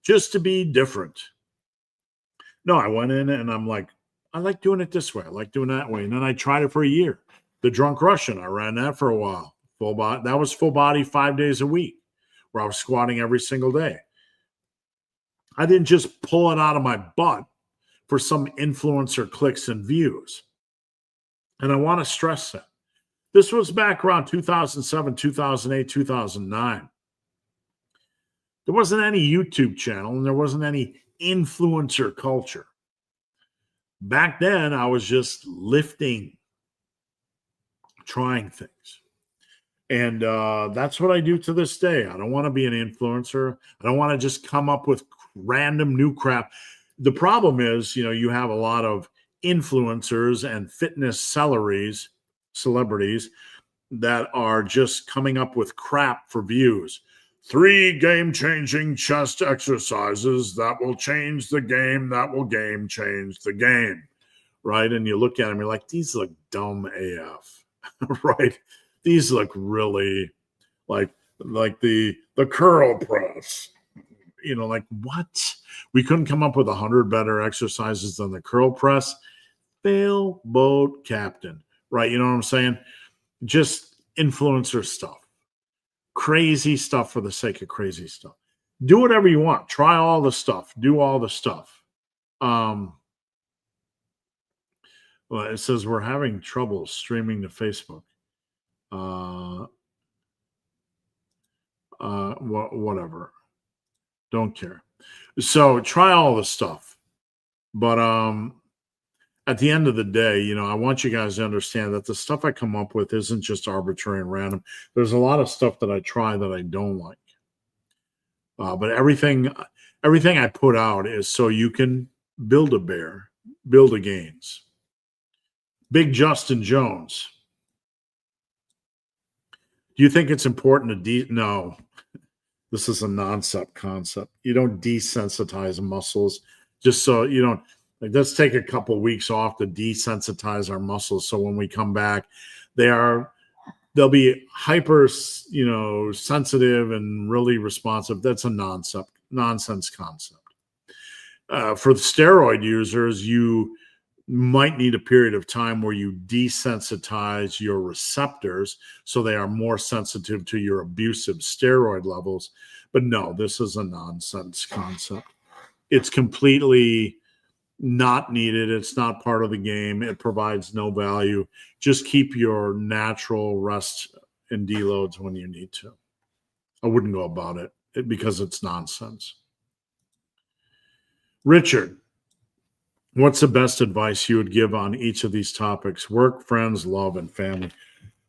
just to be different. No, I went in and I'm like, I like doing it this way. I like doing that way. And then I tried it for a year. The Drunk Russian, I ran that for a while. Full body. That was full body 5 days a week, where I was squatting every single day. I didn't just pull it out of my butt for some influencer clicks and views. And I want to stress that. This was back around 2007, 2008, 2009. There wasn't any YouTube channel and there wasn't any influencer culture. Back then, I was just lifting, trying things. And that's what I do to this day. I don't want to be an influencer. I don't want to just come up with random new crap. The problem is, you have a lot of influencers and fitness celebrities that are just coming up with crap for views. 3 game-changing chest exercises that will change the game, that will change the game, right? And you look at them, you're like, these look dumb AF, right? These look really like the curl press. Like, what? We couldn't come up with 100 better exercises than the curl press. Fail boat captain, right? You know what I'm saying? Just influencer stuff, crazy stuff for the sake of crazy stuff. Do whatever you want. Try all the stuff. Do all the stuff. Well, it says we're having trouble streaming to Facebook. Whatever. Don't care. So try all the stuff. But at the end of the day, I want you guys to understand that the stuff I come up with isn't just arbitrary and random. There's a lot of stuff that I try that I don't like. But everything I put out is so you can build a bear, build a gains. Big Justin Jones. Do you think it's important to no? This is a concept. You don't desensitize muscles just so you don't. Like, let's take a couple weeks off to desensitize our muscles, so when we come back, they'll be hyper, sensitive and really responsive. That's a nonsense concept. For the steroid users, you might need a period of time where you desensitize your receptors so they are more sensitive to your abusive steroid levels. But no, this is a nonsense concept. It's completely not needed. It's not part of the game. It provides no value. Just keep your natural rest and deloads when you need to. I wouldn't go about it because it's nonsense. Richard, what's the best advice you would give on each of these topics? Work, friends, love, and family.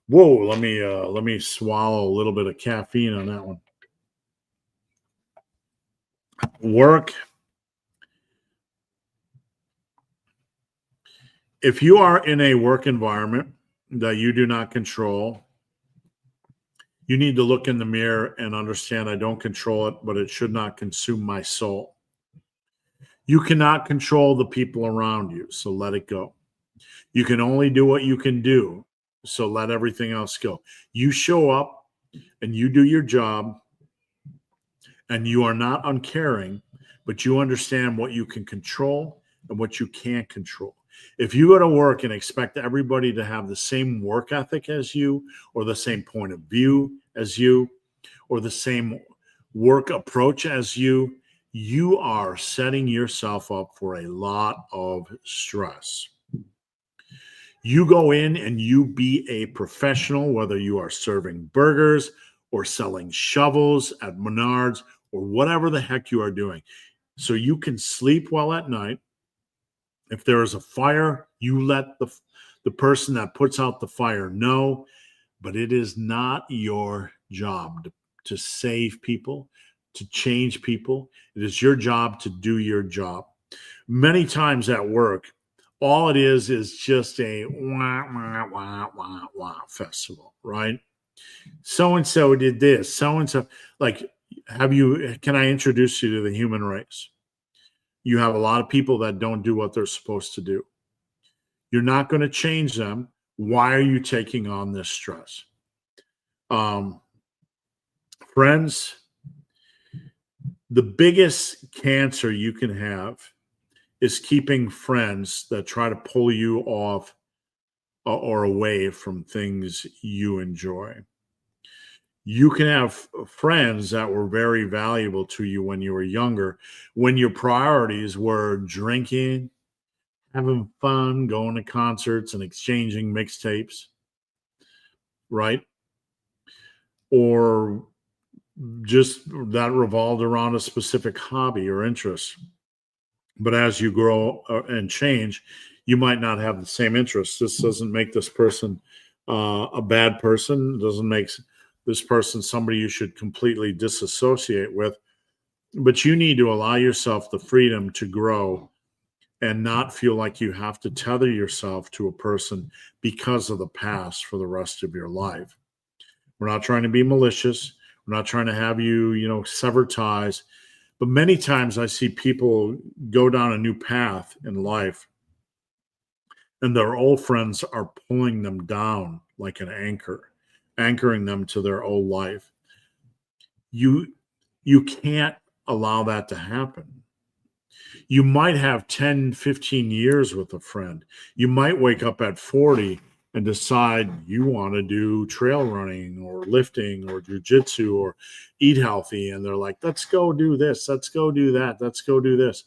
Whoa, let me swallow a little bit of caffeine on that one. Work. If you are in a work environment that you do not control, you need to look in the mirror and understand I don't control it, but it should not consume my soul. You cannot control the people around you, so let it go. You can only do what you can do, so let everything else go. You show up and you do your job, and you are not uncaring, but you understand what you can control and what you can't control. If you go to work and expect everybody to have the same work ethic as you, or the same point of view as you, or the same work approach as you, you are setting yourself up for a lot of stress. You go in and you be a professional, whether you are serving burgers or selling shovels at Menards or whatever the heck you are doing. So you can sleep well at night. If there is a fire, you let the person that puts out the fire know, but it is not your job to save people, to change people. It is your job to do your job. Many times at work, all it is just a wah, wah, wah, wah, wah festival, right? So-and-so did this, so-and-so. Like, can I introduce you to the human race? You have a lot of people that don't do what they're supposed to do. You're not going to change them. Why are you taking on this stress? Friends, the biggest cancer you can have is keeping friends that try to pull you off or away from things you enjoy. You can have friends that were very valuable to you when you were younger, when your priorities were drinking, having fun, going to concerts and exchanging mixtapes, right? Or just that revolved around a specific hobby or interest. But as you grow and change, you might not have the same interests. This doesn't make this person a bad person. It doesn't make this person somebody you should completely disassociate with. But you need to allow yourself the freedom to grow and not feel like you have to tether yourself to a person because of the past for the rest of your life. We're not trying to be malicious. We're not trying to have you, sever ties. But many times I see people go down a new path in life and their old friends are pulling them down like an anchor, anchoring them to their old life. You can't allow that to happen. You might have 10, 15 years with a friend. You might wake up at 40 and decide you want to do trail running or lifting or jujitsu or eat healthy. And they're like, let's go do this. Let's go do that. Let's go do this.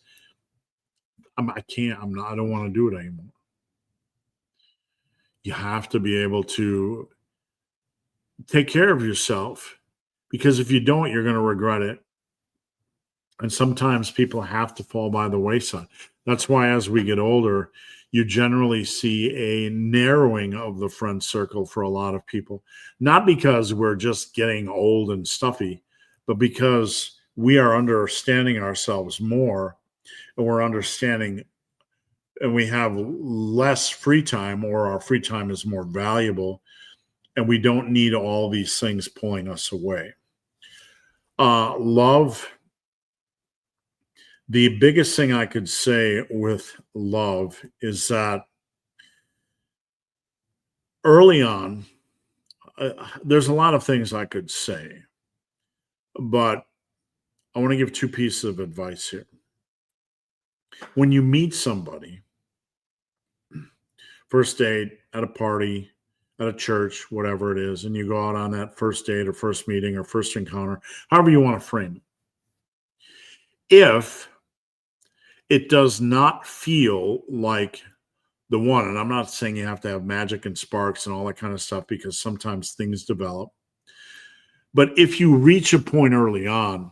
I can't, I don't want to do it anymore. You have to be able to take care of yourself, because if you don't, you're going to regret it. And sometimes people have to fall by the wayside. That's why as we get older, you generally see a narrowing of the friend circle for a lot of people, not because we're just getting old and stuffy, but because we are understanding ourselves more, and we're understanding, and we have less free time, or our free time is more valuable, and we don't need all these things pulling us away. Love. The biggest thing I could say with love is that early on, there's a lot of things I could say, but I want to give two pieces of advice here. When you meet somebody, first date, at a party, at a church, whatever it is, and you go out on that first date or first meeting or first encounter, however you want to frame it. If it does not feel like the one, and I'm not saying you have to have magic and sparks and all that kind of stuff, because sometimes things develop. But if you reach a point early on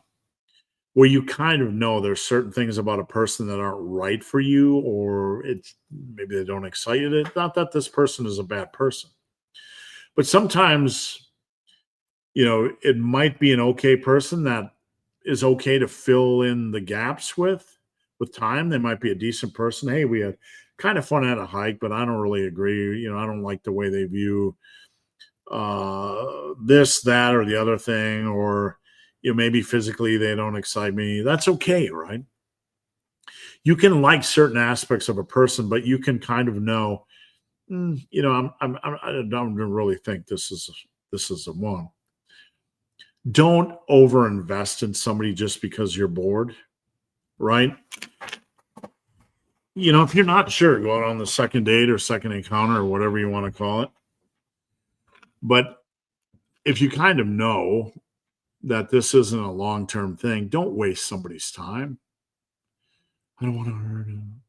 where you kind of know there's certain things about a person that aren't right for you, or it's maybe they don't excite you, it's not that this person is a bad person. But sometimes, it might be an okay person that is okay to fill in the gaps with time. They might be a decent person. Hey, we had kind of fun at a hike, but I don't really agree. I don't like the way they view this, that, or the other thing, or maybe physically they don't excite me. That's okay, right? You can like certain aspects of a person, but you can kind of know, I don't really think this is the one. Don't overinvest in somebody just because you're bored, right? If you're not sure, go out on the second date or second encounter or whatever you want to call it. But if you kind of know that this isn't a long-term thing, don't waste somebody's time. I don't want to hurt him.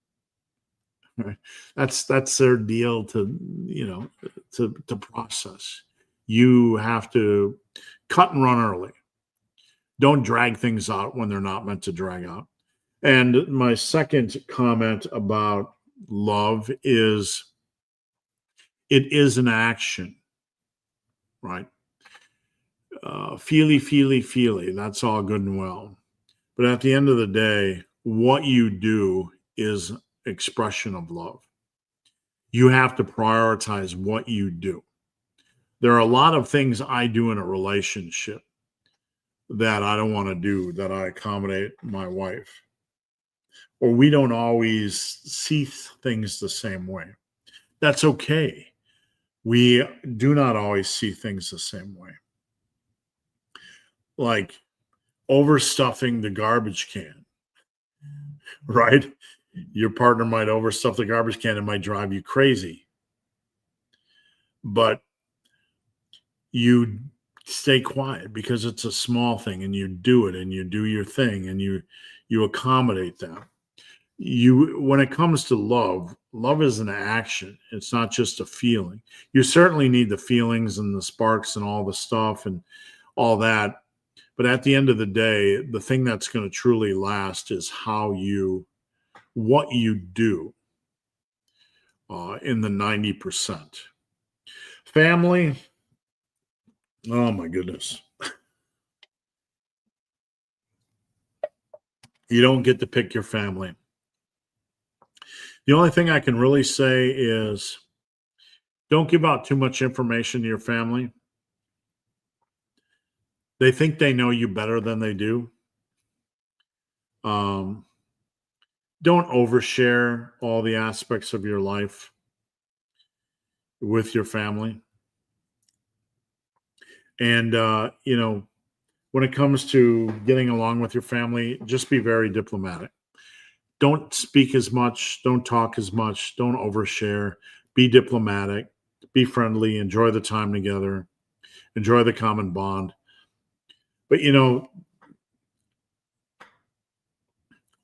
Right? That's their deal to process. You have to cut and run early. Don't drag things out when they're not meant to drag out. And my second comment about love is it is an action, right? Feely, that's all good and well. But at the end of the day, what you do is expression of love. You have to prioritize what you do. There are a lot of things I do in a relationship that I don't want to do, that I accommodate my wife. Or we don't always see things the same way. That's okay. We do not always see things the same way. Like overstuffing the garbage can, right? Your partner might overstuff the garbage can. It might drive you crazy. But you stay quiet because it's a small thing, and you do it, and you do your thing, and you accommodate them. When it comes to love is an action. It's not just a feeling. You certainly need the feelings and the sparks and all the stuff and all that. But at the end of the day, the thing that's going to truly last is how you what you do in the 90%. Family, oh my goodness. You don't get to pick your family. The only thing I can really say is don't give out too much information to your family. They think they know you better than they do. Don't overshare all the aspects of your life with your family. And, when it comes to getting along with your family, just be very diplomatic. Don't speak as much. Don't talk as much. Don't overshare. Be diplomatic. Be friendly. Enjoy the time together. Enjoy the common bond. But,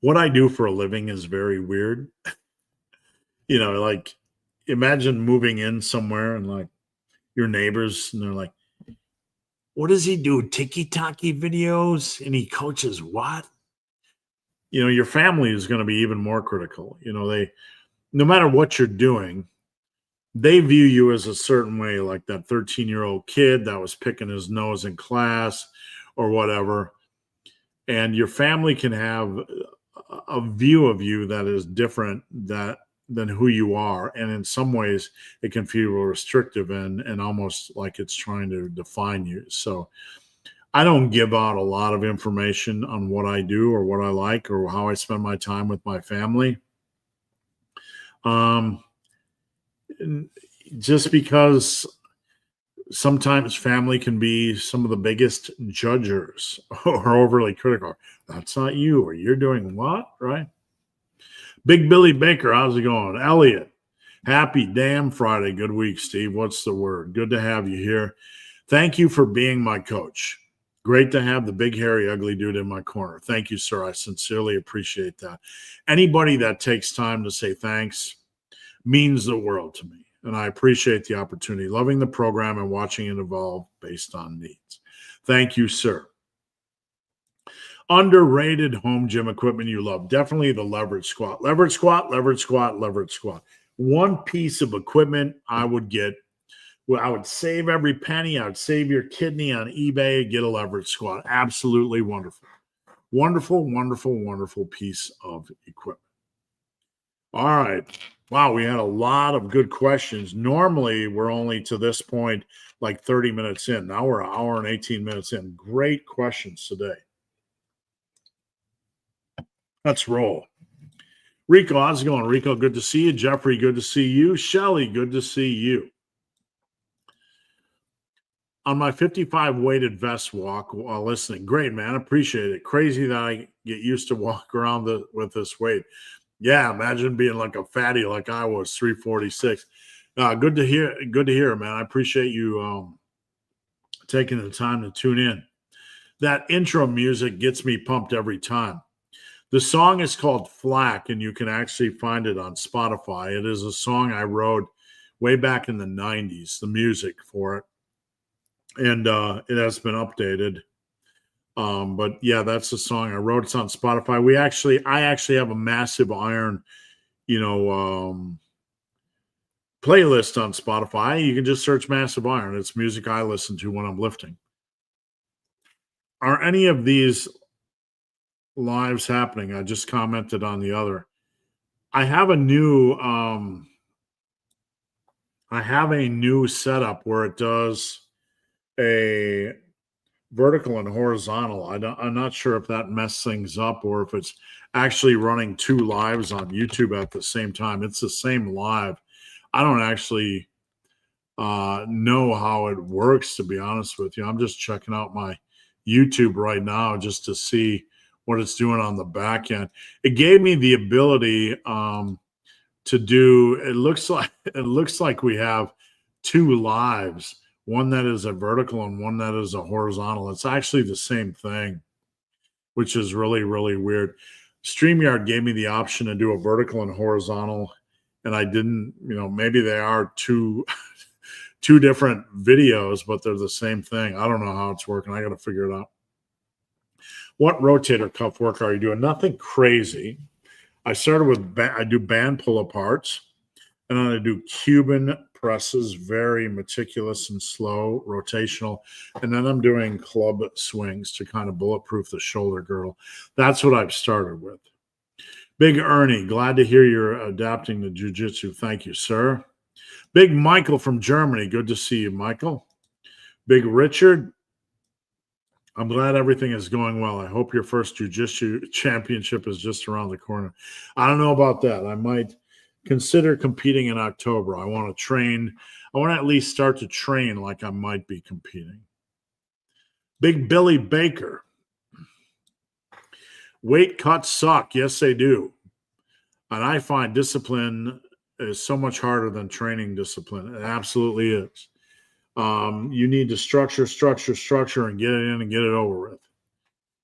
what I do for a living is very weird. Like imagine moving in somewhere and like your neighbors and they're like, what does he do? Tiki-taki videos? And he coaches what? Your family is going to be even more critical. No matter what you're doing, they view you as a certain way, like that 13-year-old kid that was picking his nose in class or whatever. And your family can have a view of you that is different than who you are. And in some ways, it can feel restrictive and almost like it's trying to define you. So I don't give out a lot of information on what I do or what I like or how I spend my time with my family. Just because sometimes family can be some of the biggest judgers or overly critical. That's not you, or you're doing what, right? Big Billy Baker, how's it going? Elliot, happy damn Friday. Good week, Steve. What's the word? Good to have you here. Thank you for being my coach. Great to have the big, hairy, ugly dude in my corner. Thank you, sir. I sincerely appreciate that. Anybody that takes time to say thanks means the world to me, and I appreciate the opportunity. Loving the program and watching it evolve based on needs. Thank you, sir. Underrated home gym equipment you love. Definitely the leverage squat. Leverage squat, leverage squat, leverage squat. One piece of equipment I would get. Well, I would save every penny. I would save your kidney on eBay, get a leverage squat. Absolutely wonderful. Wonderful, wonderful, wonderful piece of equipment. All right. Wow, we had a lot of good questions. Normally, we're only to this point like 30 minutes in. Now we're an hour and 18 minutes in. Great questions today. Let's roll. Rico, how's it going? Rico, good to see you. Jeffrey, good to see you. Shelly, good to see you. On my 55 weighted vest walk while listening. Great, man. Appreciate it. Crazy that I get used to walk around with this weight. Yeah, imagine being like a fatty like I was, 346. Good to hear, man. I appreciate you taking the time to tune in. That intro music gets me pumped every time. The song is called Flack, and you can actually find it on Spotify. It is a song I wrote way back in the 90s, the music for it. And it has been updated. But yeah, that's the song I wrote. It's on Spotify. I actually have a Massive Iron, playlist on Spotify. You can just search Massive Iron. It's music I listen to when I'm lifting. Are any of these lives happening? I just commented on the other. I have a new setup where it does a vertical and horizontal. I'm not sure if that messed things up or if it's actually running two lives on YouTube at the same time. It's the same live. I don't actually know how it works, to be honest with you. I'm just checking out my YouTube right now just to see what it's doing on the back end. It gave me the ability to do. It looks like we have two lives. One that is a vertical and one that is a horizontal. It's actually the same thing, which is really, really weird. StreamYard gave me the option to do a vertical and horizontal, and I didn't, maybe they are two different videos, but they're the same thing. I don't know how it's working. I got to figure it out. What rotator cuff work are you doing? Nothing crazy. I started with, I do band pull aparts, and then I do Cuban presses, very meticulous and slow, rotational. And then I'm doing club swings to kind of bulletproof the shoulder girdle. That's what I've started with. Big Ernie, glad to hear you're adapting to jiu-jitsu. Thank you, sir. Big Michael from Germany. Good to see you, Michael. Big Richard, I'm glad everything is going well. I hope your first jiu-jitsu championship is just around the corner. I don't know about that. I might consider competing in October. I want to train. I want to at least start to train like I might be competing. Big Billy Baker. Weight cuts suck. Yes, they do. And I find discipline is so much harder than training discipline. It absolutely is. You need to structure, and get it in and get it over with.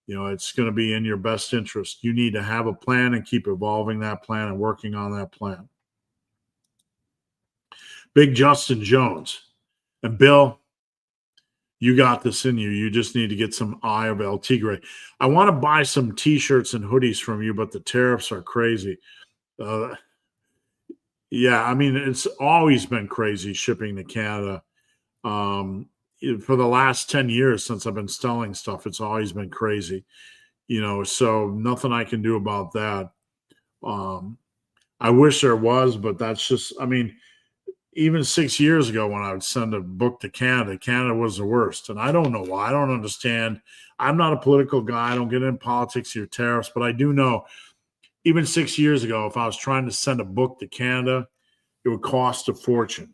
You know, it's going to be in your best interest. You need to have a plan and keep evolving that plan and working on that plan. Big Justin Jones. And Bill, you got this in you. You just need to get some Eye of El Tigre. I want to buy some T-shirts and hoodies from you, but the tariffs are crazy. Yeah, I mean, it's always been crazy shipping to Canada. For the last 10 years since I've been selling stuff, it's always been crazy, you know, so nothing I can do about that. I wish there was, but that's just, I mean, even 6 years ago when I would send a book to Canada, Canada was the worst. And I don't know why. I don't understand. I'm not a political guy. I don't get in politics or tariffs, but I do know even 6 years ago, if I was trying to send a book to Canada, it would cost a fortune.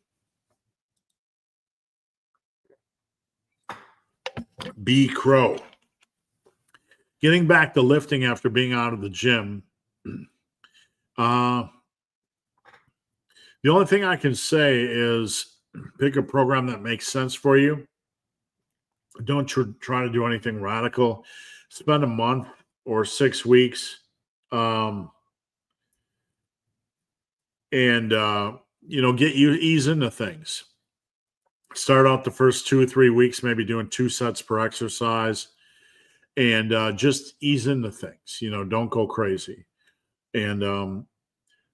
B. Crow. Getting back to lifting after being out of the gym. The only thing I can say is pick a program that makes sense for you. Don't try to do anything radical. Spend a month or 6 weeks. You know, ease into things. Start out the first 2 or 3 weeks, maybe doing 2 sets per exercise, and just ease into things. You know, don't go crazy. And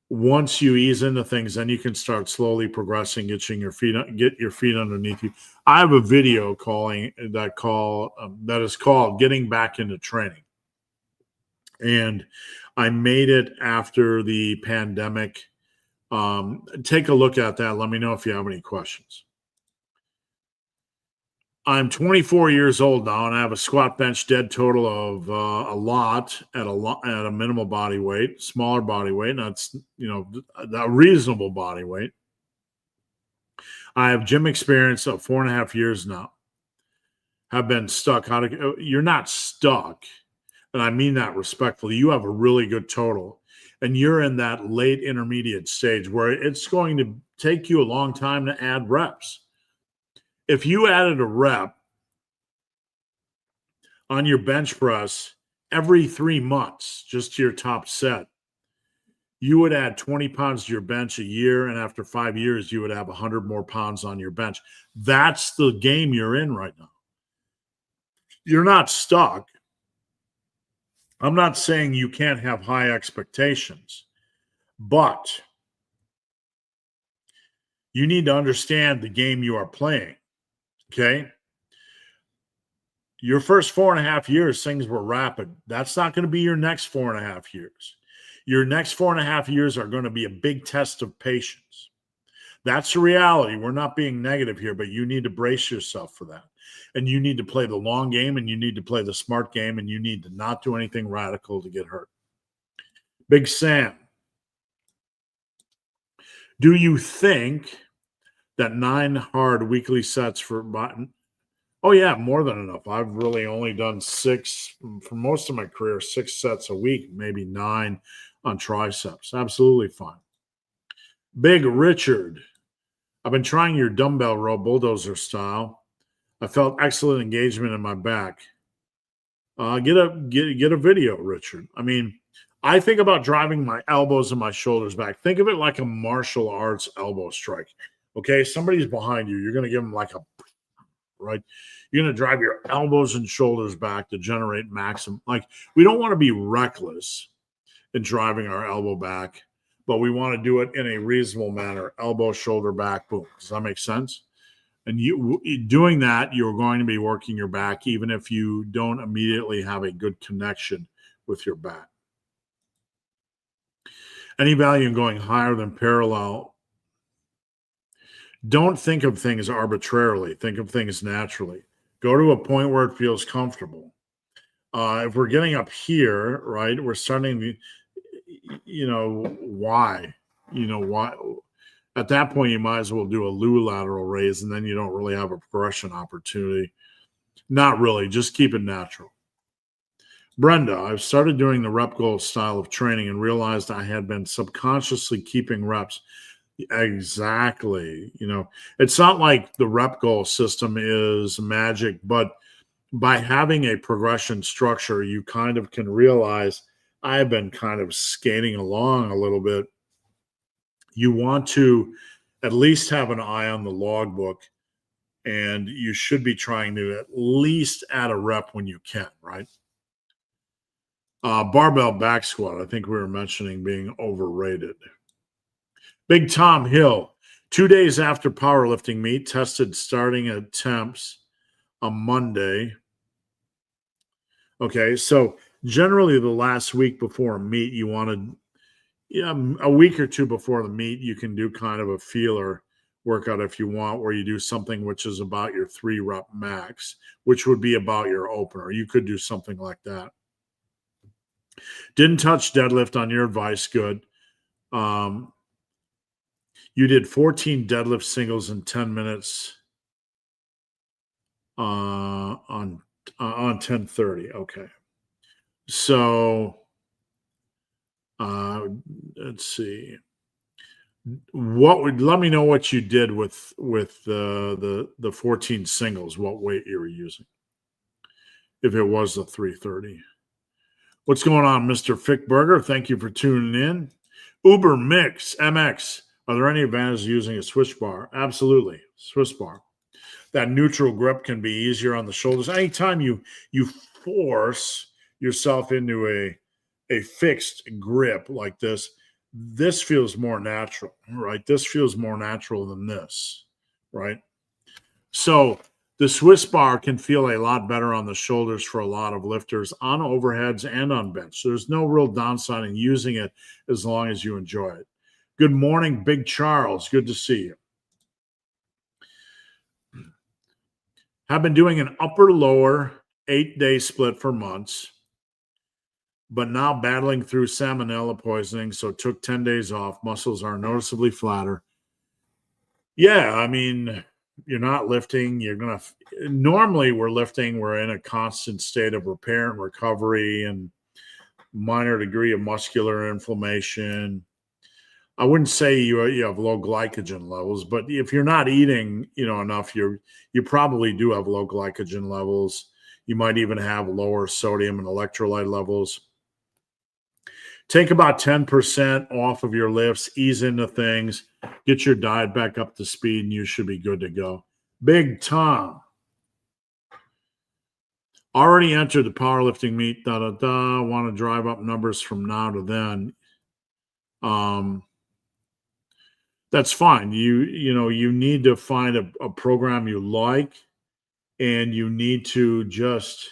once you ease into things, then you can start slowly progressing, get your feet underneath you. I have a video that is called "Getting Back into Training," and I made it after the pandemic. Take a look at that. Let me know if you have any questions. I'm 24 years old now, and I have a squat bench dead total of a lot at a minimal body weight, smaller body weight. And that's, you know, a reasonable body weight. I have gym experience of 4.5 years now. Have been stuck. You're not stuck, and I mean that respectfully. You have a really good total, and you're in that late intermediate stage where it's going to take you a long time to add reps. If you added a rep on your bench press every 3 months, just to your top set, you would add 20 pounds to your bench a year. And after 5 years, you would have 100 more pounds on your bench. That's the game you're in right now. You're not stuck. I'm not saying you can't have high expectations, but you need to understand the game you are playing. Okay. Your first 4.5 years, things were rapid. That's not going to be your next 4.5 years. Your next 4.5 years are going to be a big test of patience. That's the reality. We're not being negative here, but you need to brace yourself for that. And you need to play the long game, and you need to play the smart game, and you need to not do anything radical to get hurt. Big Sam. Do you think that 9 hard weekly sets for button? Oh, yeah, more than enough. I've really only done 6 for most of my career, 6 sets a week, maybe 9 on triceps. Absolutely fine. Big Richard. I've been trying your dumbbell row bulldozer style. I felt excellent engagement in my back. Get a video, Richard. I mean, I think about driving my elbows and my shoulders back. Think of it like a martial arts elbow strike. Okay, somebody's behind you. You're going to give them like a, right? You're going to drive your elbows and shoulders back to generate maximum. Like, we don't want to be reckless and driving our elbow back, but we want to do it in a reasonable manner. Elbow, shoulder, back, boom. Does that make sense? And you doing that, you're going to be working your back, even if you don't immediately have a good connection with your back. Any value in going higher than parallel. Don't think of things arbitrarily. Think of things naturally. Go to a point where it feels comfortable. If we're getting up here, right, we're starting to, why? Why? At that point, you might as well do a Lou lateral raise, and then you don't really have a progression opportunity. Not really. Just keep it natural. Brenda, I've started doing the rep goal style of training and realized I had been subconsciously keeping reps. Exactly. It's not like the rep goal system is magic, but by having a progression structure, you kind of can realize I've been kind of skating along a little bit. You want to at least have an eye on the logbook, and you should be trying to at least add a rep when you can, right? Barbell back squat, I think we were mentioning being overrated. Big Tom Hill, 2 days after powerlifting meet, tested starting attempts on Monday. Okay, so generally the last week before a meet, you want to, a week or two before the meet, you can do kind of a feeler workout if you want, where you do something which is about your 3-rep max, which would be about your opener. You could do something like that. Didn't touch deadlift on your advice. Good. You did 14 deadlift singles in 10 minutes on 10:30. Okay. So let's see. Let me know what you did with the 14 singles, what weight you were using, if it was the 330. What's going on, Mr. Fickburger? Thank you for tuning in. Uber Mix MX. Are there any advantages using a Swiss bar? Absolutely. Swiss bar. That neutral grip can be easier on the shoulders. Anytime you force yourself into a fixed grip like this feels more natural, right? This feels more natural than this, right? So the Swiss bar can feel a lot better on the shoulders for a lot of lifters on overheads and on bench. So there's no real downside in using it as long as you enjoy it. Good morning, Big Charles. Good to see you. Have been doing an upper-lower 8-day split for months, but now battling through salmonella poisoning, so took 10 days off. Muscles are noticeably flatter. Yeah, I mean, you're not lifting. Normally we're lifting. We're in a constant state of repair and recovery and minor degree of muscular inflammation. I wouldn't say you have low glycogen levels, but if you're not eating, enough, you probably do have low glycogen levels. You might even have lower sodium and electrolyte levels. Take about 10% off of your lifts, ease into things, get your diet back up to speed, and you should be good to go. Big Tom. Already entered the powerlifting meet, want to drive up numbers from now to then. That's fine. You need to find a program you like, and you need to just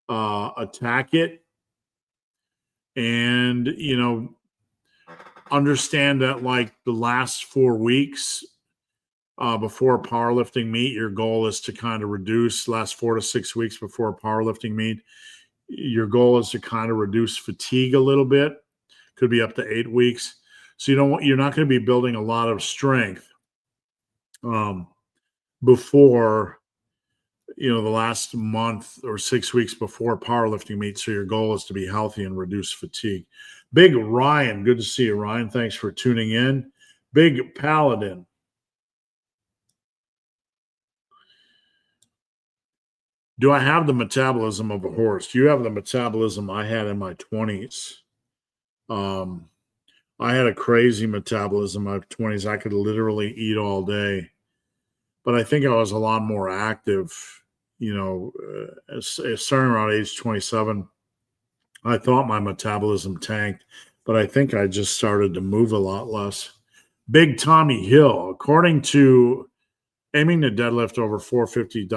attack it, and understand that like the last 4 weeks before a powerlifting meet, your goal is to kind of reduce last 4 to 6 weeks before a powerlifting meet. Your goal is to kind of reduce fatigue a little bit. Could be up to 8 weeks. So you're not going to be building a lot of strength before the last month or 6 weeks before powerlifting meet. So your goal is to be healthy and reduce fatigue. Big Ryan, good to see you, Ryan. Thanks for tuning in. Big Paladin. Do I have the metabolism of a horse? Do you have the metabolism I had in my 20s? I had a crazy metabolism in my 20s. I could literally eat all day. But I think I was a lot more active, starting around age 27. I thought my metabolism tanked, but I think I just started to move a lot less. Big Tommy Hill, according to aiming to deadlift over 450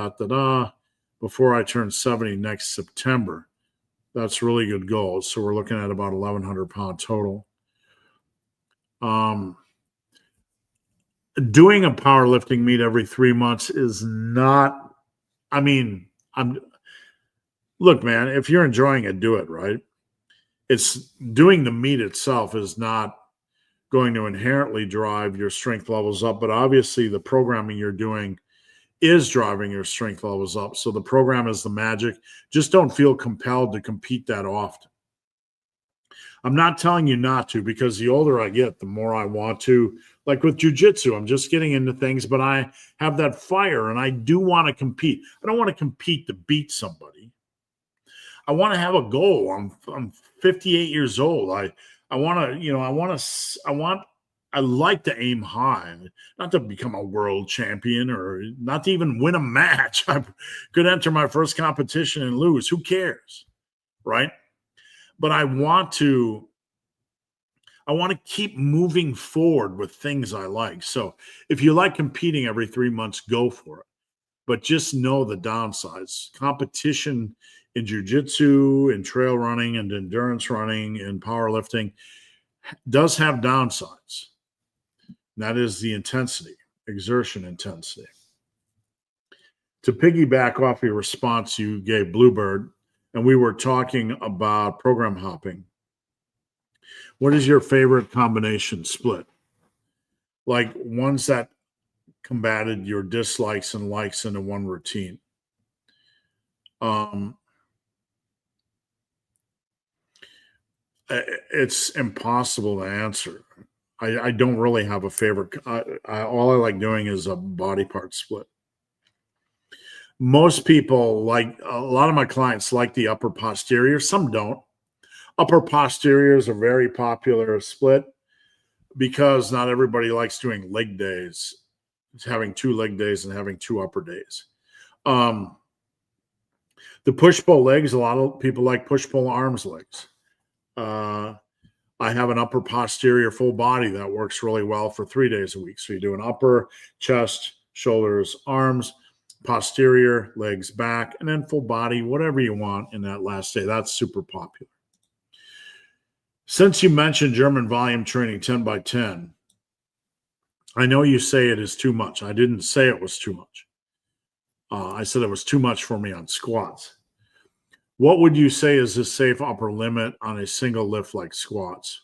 before I turn 70 next September. That's really good goals. So we're looking at about 1,100 pound total. Doing a powerlifting meet every 3 months is not, I mean, look, man, if you're enjoying it, do it, right? It's doing the meet itself is not going to inherently drive your strength levels up, but obviously the programming you're doing is driving your strength levels up. So the program is the magic. Just don't feel compelled to compete that often. I'm not telling you not to, because the older I get, the more I want to. Like with jiu-jitsu, I'm just getting into things, but I have that fire and I do want to compete. I don't want to compete to beat somebody. I want to have a goal. I'm 58 years old. I want to, I like to aim high, not to become a world champion or not to even win a match. I could enter my first competition and lose. Who cares? Right? But I want to keep moving forward with things I like. So if you like competing every 3 months, go for it. But just know the downsides. Competition in jiu-jitsu, in trail running, and endurance running, and powerlifting does have downsides. That is the intensity, exertion intensity. To piggyback off your response you gave Bluebird, and we were talking about program hopping. What is your favorite combination split? Like ones that combated your dislikes and likes into one routine. It's impossible to answer. I don't really have a favorite. All I like doing is a body part split. Most people, like a lot of my clients, like the upper posterior. Some don't. Upper posterior is a very popular split because not everybody likes doing leg days. It's having 2 leg days and having 2 upper days. The push-pull legs, a lot of people like push-pull arms legs. I have an upper posterior full body that works really well for 3 days a week. So you do an upper, chest, shoulders, arms, posterior, legs, back, and then full body, whatever you want in that last day. That's super popular. Since you mentioned German volume training 10 by 10, I know you say it is too much. I didn't say it was too much. I said it was too much for me on squats. What would you say is the safe upper limit on a single lift like squats?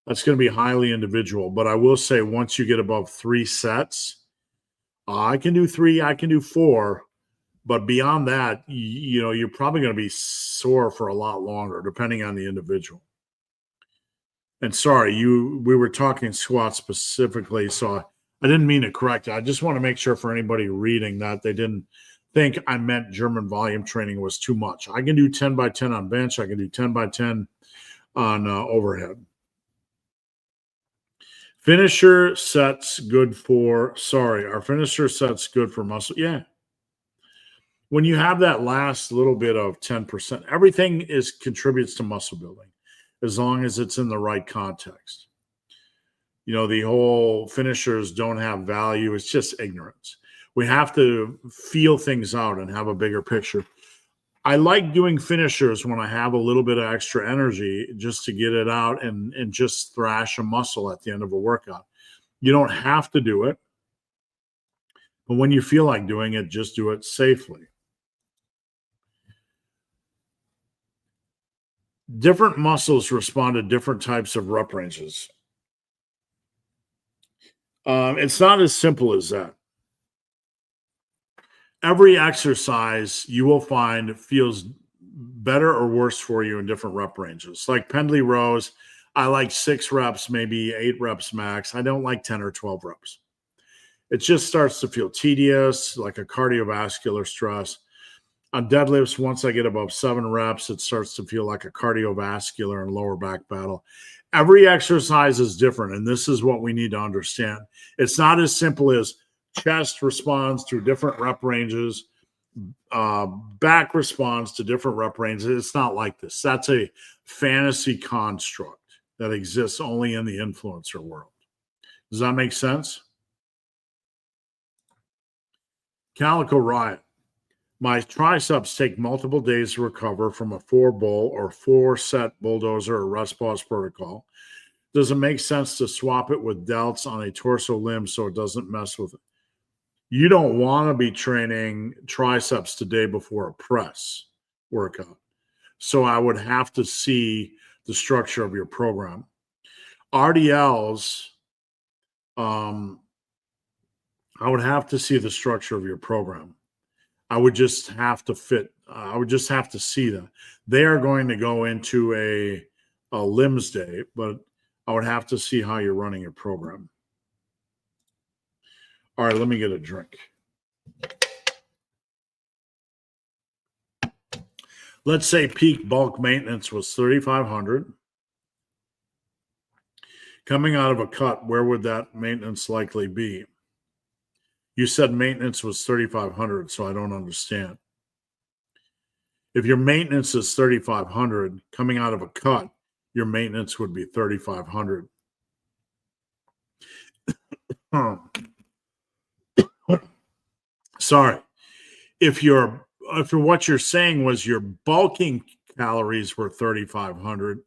That's going to be highly individual, but I will say once you get above 3 sets, I can do 3, I can do 4, but beyond that, you're probably going to be sore for a lot longer, depending on the individual. And sorry, we were talking squats specifically, so I didn't mean to correct it. I just want to make sure for anybody reading that they didn't think I meant German volume training was too much. I can do 10 by 10 on bench. I can do 10 by 10 on overhead. Finisher sets good for, our finisher sets good for muscle. Yeah. When you have that last little bit of 10%, everything contributes to muscle building as long as it's in the right context. The whole finishers don't have value. It's just ignorance. We have to feel things out and have a bigger picture. I like doing finishers when I have a little bit of extra energy just to get it out and just thrash a muscle at the end of a workout. You don't have to do it, but when you feel like doing it, just do it safely. Different muscles respond to different types of rep ranges. It's not as simple as that. Every exercise you will find feels better or worse for you in different rep ranges. Like pendlay rows, I like 6 reps, maybe 8 reps max. I don't like 10 or 12 reps. It just starts to feel tedious, like a cardiovascular stress. On deadlifts, once I get above 7 reps, it starts to feel like a cardiovascular and lower back battle. Every exercise is different, and this is what we need to understand. It's not as simple as chest responds through different rep ranges, back responds to different rep ranges. It's not like this. That's a fantasy construct that exists only in the influencer world. Does that make sense? Calico Riot. My triceps take multiple days to recover from a 4-bull or 4-set bulldozer or rest pause protocol. Does it make sense to swap it with delts on a torso limb so it doesn't mess with it? You don't want to be training triceps the day before a press workout. So I would have to see the structure of your program. RDLs, I would have to see the structure of your program. I would just have to see them. They are going to go into a limbs day, but I would have to see how you're running your program. All right, let me get a drink. Let's say peak bulk maintenance was 3,500. Coming out of a cut, where would that maintenance likely be? You said maintenance was 3,500, so I don't understand. If your maintenance is 3,500, coming out of a cut, your maintenance would be 3,500. Sorry. If what you're saying was your bulking calories were 3,500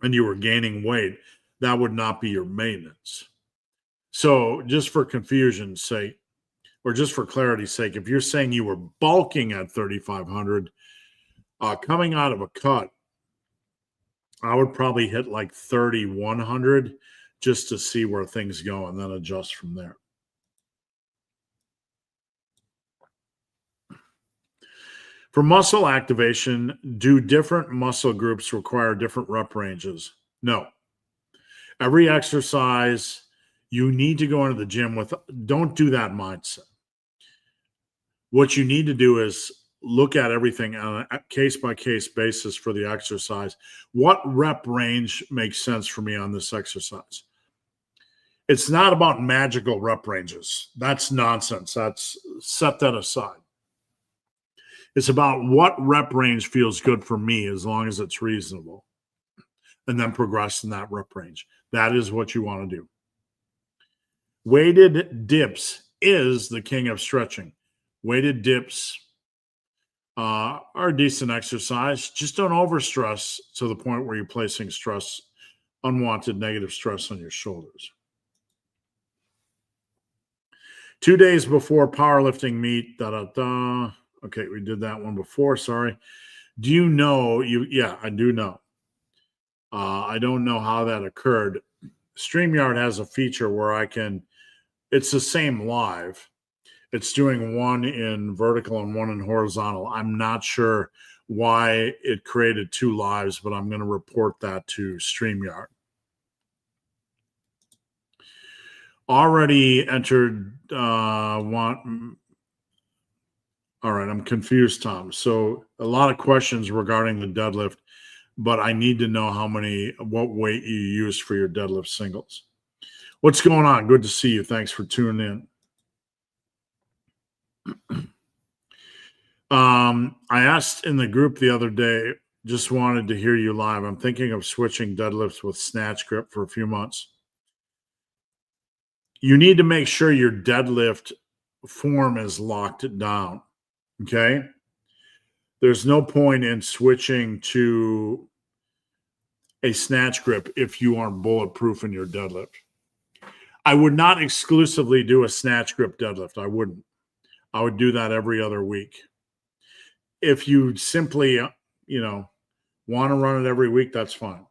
and you were gaining weight, that would not be your maintenance. So just for confusion's sake, or just for clarity's sake, if you're saying you were bulking at 3,500, coming out of a cut, I would probably hit like 3,100 just to see where things go and then adjust from there. For muscle activation, do different muscle groups require different rep ranges? No. Every exercise, you need to go into the gym with, don't do that mindset. What you need to do is look at everything on a case-by-case basis for the exercise. What rep range makes sense for me on this exercise? It's not about magical rep ranges. That's nonsense. Set that aside. It's about what rep range feels good for me as long as it's reasonable. And then progress in that rep range. That is what you want to do. Weighted dips is the king of stretching. Weighted dips are a decent exercise. Just don't overstress to the point where you're placing stress, unwanted negative stress on your shoulders. 2 days before powerlifting meet, Okay, we did that one before. Sorry. Do you know you? Yeah, I do know. I don't know how that occurred. StreamYard has a feature where it's the same live. It's doing one in vertical and one in horizontal. I'm not sure why it created 2 lives, but I'm going to report that to StreamYard. Already entered All right, I'm confused, Tom. So a lot of questions regarding the deadlift, but I need to know what weight you use for your deadlift singles. What's going on? Good to see you. Thanks for tuning in. I asked in the group the other day, just wanted to hear you live. I'm thinking of switching deadlifts with snatch grip for a few months. You need to make sure your deadlift form is locked down. Okay? There's no point in switching to a snatch grip if you aren't bulletproof in your deadlift. I would not exclusively do a snatch grip deadlift. I wouldn't. I would do that every other week. If you simply, want to run it every week, that's fine.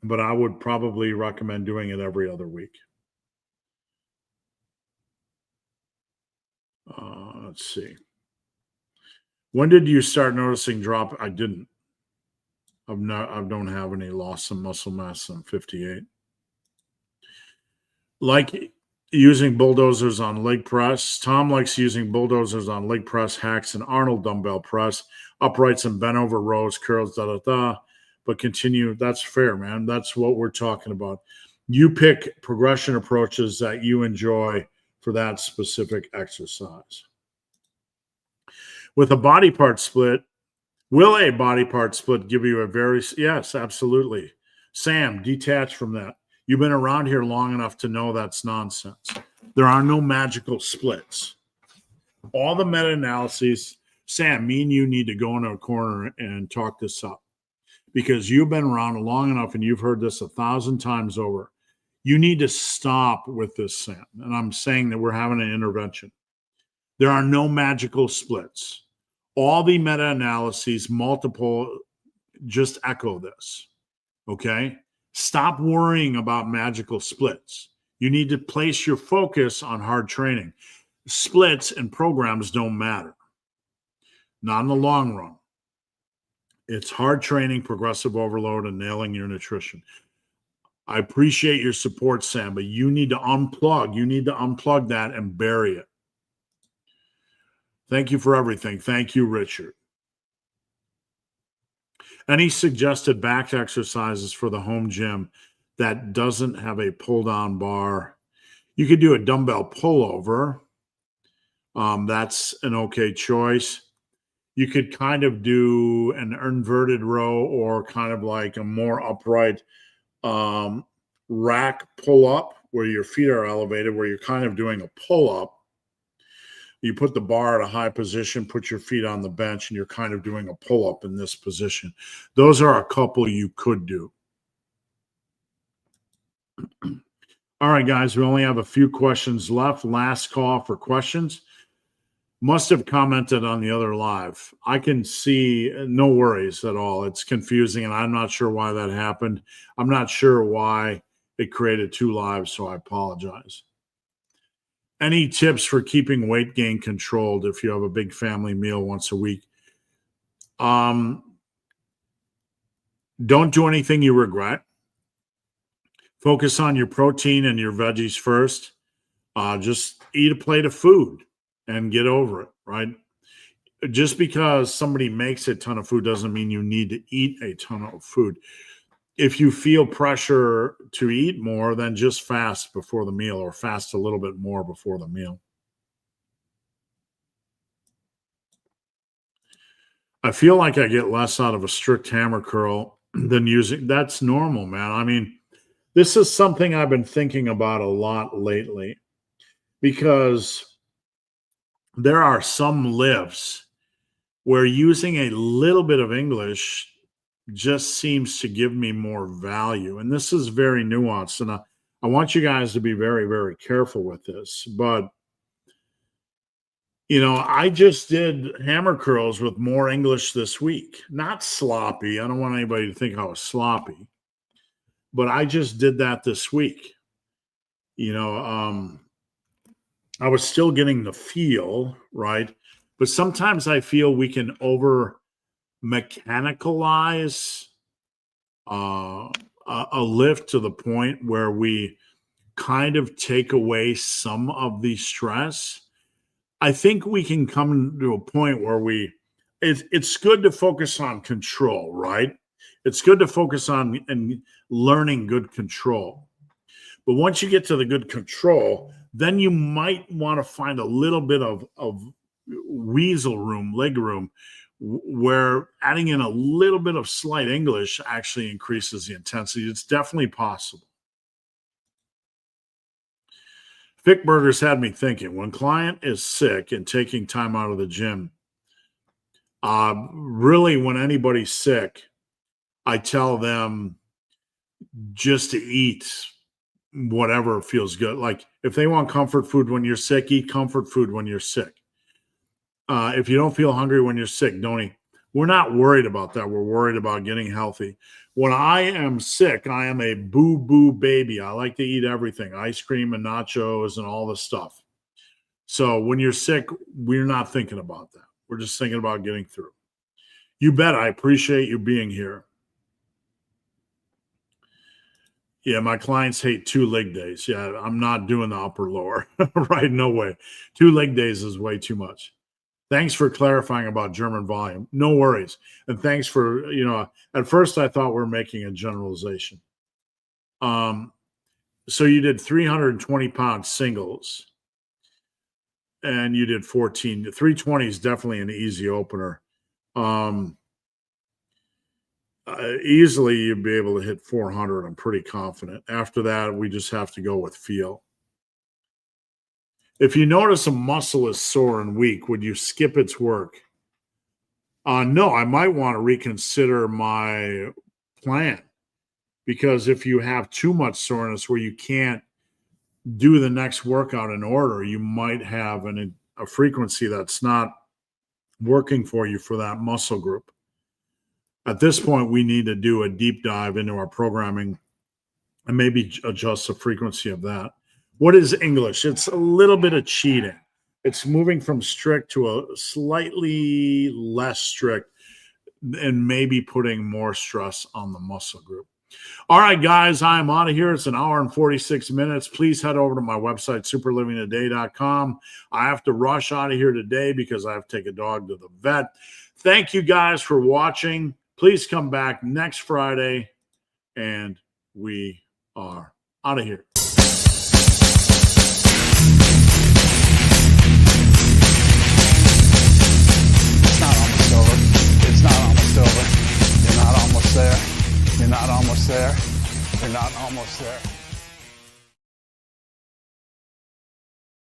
But I would probably recommend doing it every other week. Let's see. When did you start noticing drop? I didn't. I don't have any loss in muscle mass. I'm 58. Like using bulldozers on leg press. Tom likes using bulldozers on leg press, hacks, and Arnold dumbbell press, uprights and bent over rows, curls, But continue. That's fair, man. That's what we're talking about. You pick progression approaches that you enjoy for that specific exercise. With a body part split, will a body part split give you a very, yes, absolutely. Sam, detach from that. You've been around here long enough to know that's nonsense. There are no magical splits. All the meta-analyses, Sam, me and you need to go into a corner and talk this up because you've been around long enough and you've heard this 1,000 times over. You need to stop with this, Sam. And I'm saying that we're having an intervention. There are no magical splits. All the meta-analyses, multiple, just echo this. Okay? Stop worrying about magical splits. You need to place your focus on hard training. Splits and programs don't matter. Not in the long run. It's hard training, progressive overload, and nailing your nutrition. I appreciate your support, Sam, but you need to unplug. You need to unplug that and bury it. Thank you for everything. Thank you, Richard. Any suggested back exercises for the home gym that doesn't have a pull-down bar? You could do a dumbbell pullover. That's an okay choice. You could kind of do an inverted row or kind of like a more upright rack pull-up where your feet are elevated, where you're kind of doing a pull-up. You put the bar at a high position, put your feet on the bench, and you're kind of doing a pull-up in this position. Those are a couple you could do. All right, guys, we only have a few questions left. Last call for questions. Must have commented on the other live. I can see no worries at all. It's confusing, and I'm not sure why that happened. I'm not sure why it created two lives, so I apologize. Any tips for keeping weight gain controlled if you have a big family meal once a week? Don't do anything you regret. Focus on your protein and your veggies first. Just eat a plate of food and get over it, right? Just because somebody makes a ton of food doesn't mean you need to eat a ton of food. If you feel pressure to eat more, then just fast before the meal or fast a little bit more before the meal. I feel like I get less out of a strict hammer curl than using. That's normal, man. I mean, this is something I've been thinking about a lot lately because there are some lifts where using a little bit of English just seems to give me more value. And this is very nuanced. And I want you guys to be very, very careful with this. But, you know, I just did hammer curls with more English this week. Not sloppy. I don't want anybody to think I was sloppy. But I just did that this week. You know, I was still getting the feel, right? But sometimes I feel we can over mechanicalize a lift to the point where we kind of take away some of the stress. I think we can come to a point where it's good to focus on control, right? It's good to focus on and learning good control. But once you get to the good control, then you might want to find a little bit of weasel room, leg room, where adding in a little bit of slight English actually increases the intensity. It's definitely possible. Vic Burgers had me thinking, when client is sick and taking time out of the gym, really when anybody's sick, I tell them just to eat whatever feels good. Like if they want comfort food when you're sick, eat comfort food when you're sick. If you don't feel hungry when you're sick, don't eat. We're not worried about that. We're worried about getting healthy. When I am sick, I am a boo-boo baby. I like to eat everything, ice cream and nachos and all the stuff. So when you're sick, we're not thinking about that. We're just thinking about getting through. You bet. I appreciate you being here. Yeah, my clients hate 2 leg days. Yeah, I'm not doing the upper lower. Right? No way. 2 leg days is way too much. Thanks for clarifying about German volume. No worries. And thanks for, you know, at first I thought we were making a generalization. So you did 320-pound singles. and you did 14. 320 is definitely an easy opener. Easily you'd be able to hit 400. I'm pretty confident. After that, we just have to go with feel. If you notice a muscle is sore and weak, would you skip its work? No, I might want to reconsider my plan, because if you have too much soreness where you can't do the next workout in order, you might have a frequency that's not working for you for that muscle group. At this point, we need to do a deep dive into our programming and maybe adjust the frequency of that. What is English? It's a little bit of cheating. It's moving from strict to a slightly less strict and maybe putting more stress on the muscle group. All right, guys, I'm out of here. It's an hour and 46 minutes. Please head over to my website, superlivingtoday.com. I have to rush out of here today because I have to take a dog to the vet. Thank you guys for watching. Please come back next Friday, and we are out of here. It's not almost over. It's not almost over. You're not almost there. You're not almost there. You're not almost there.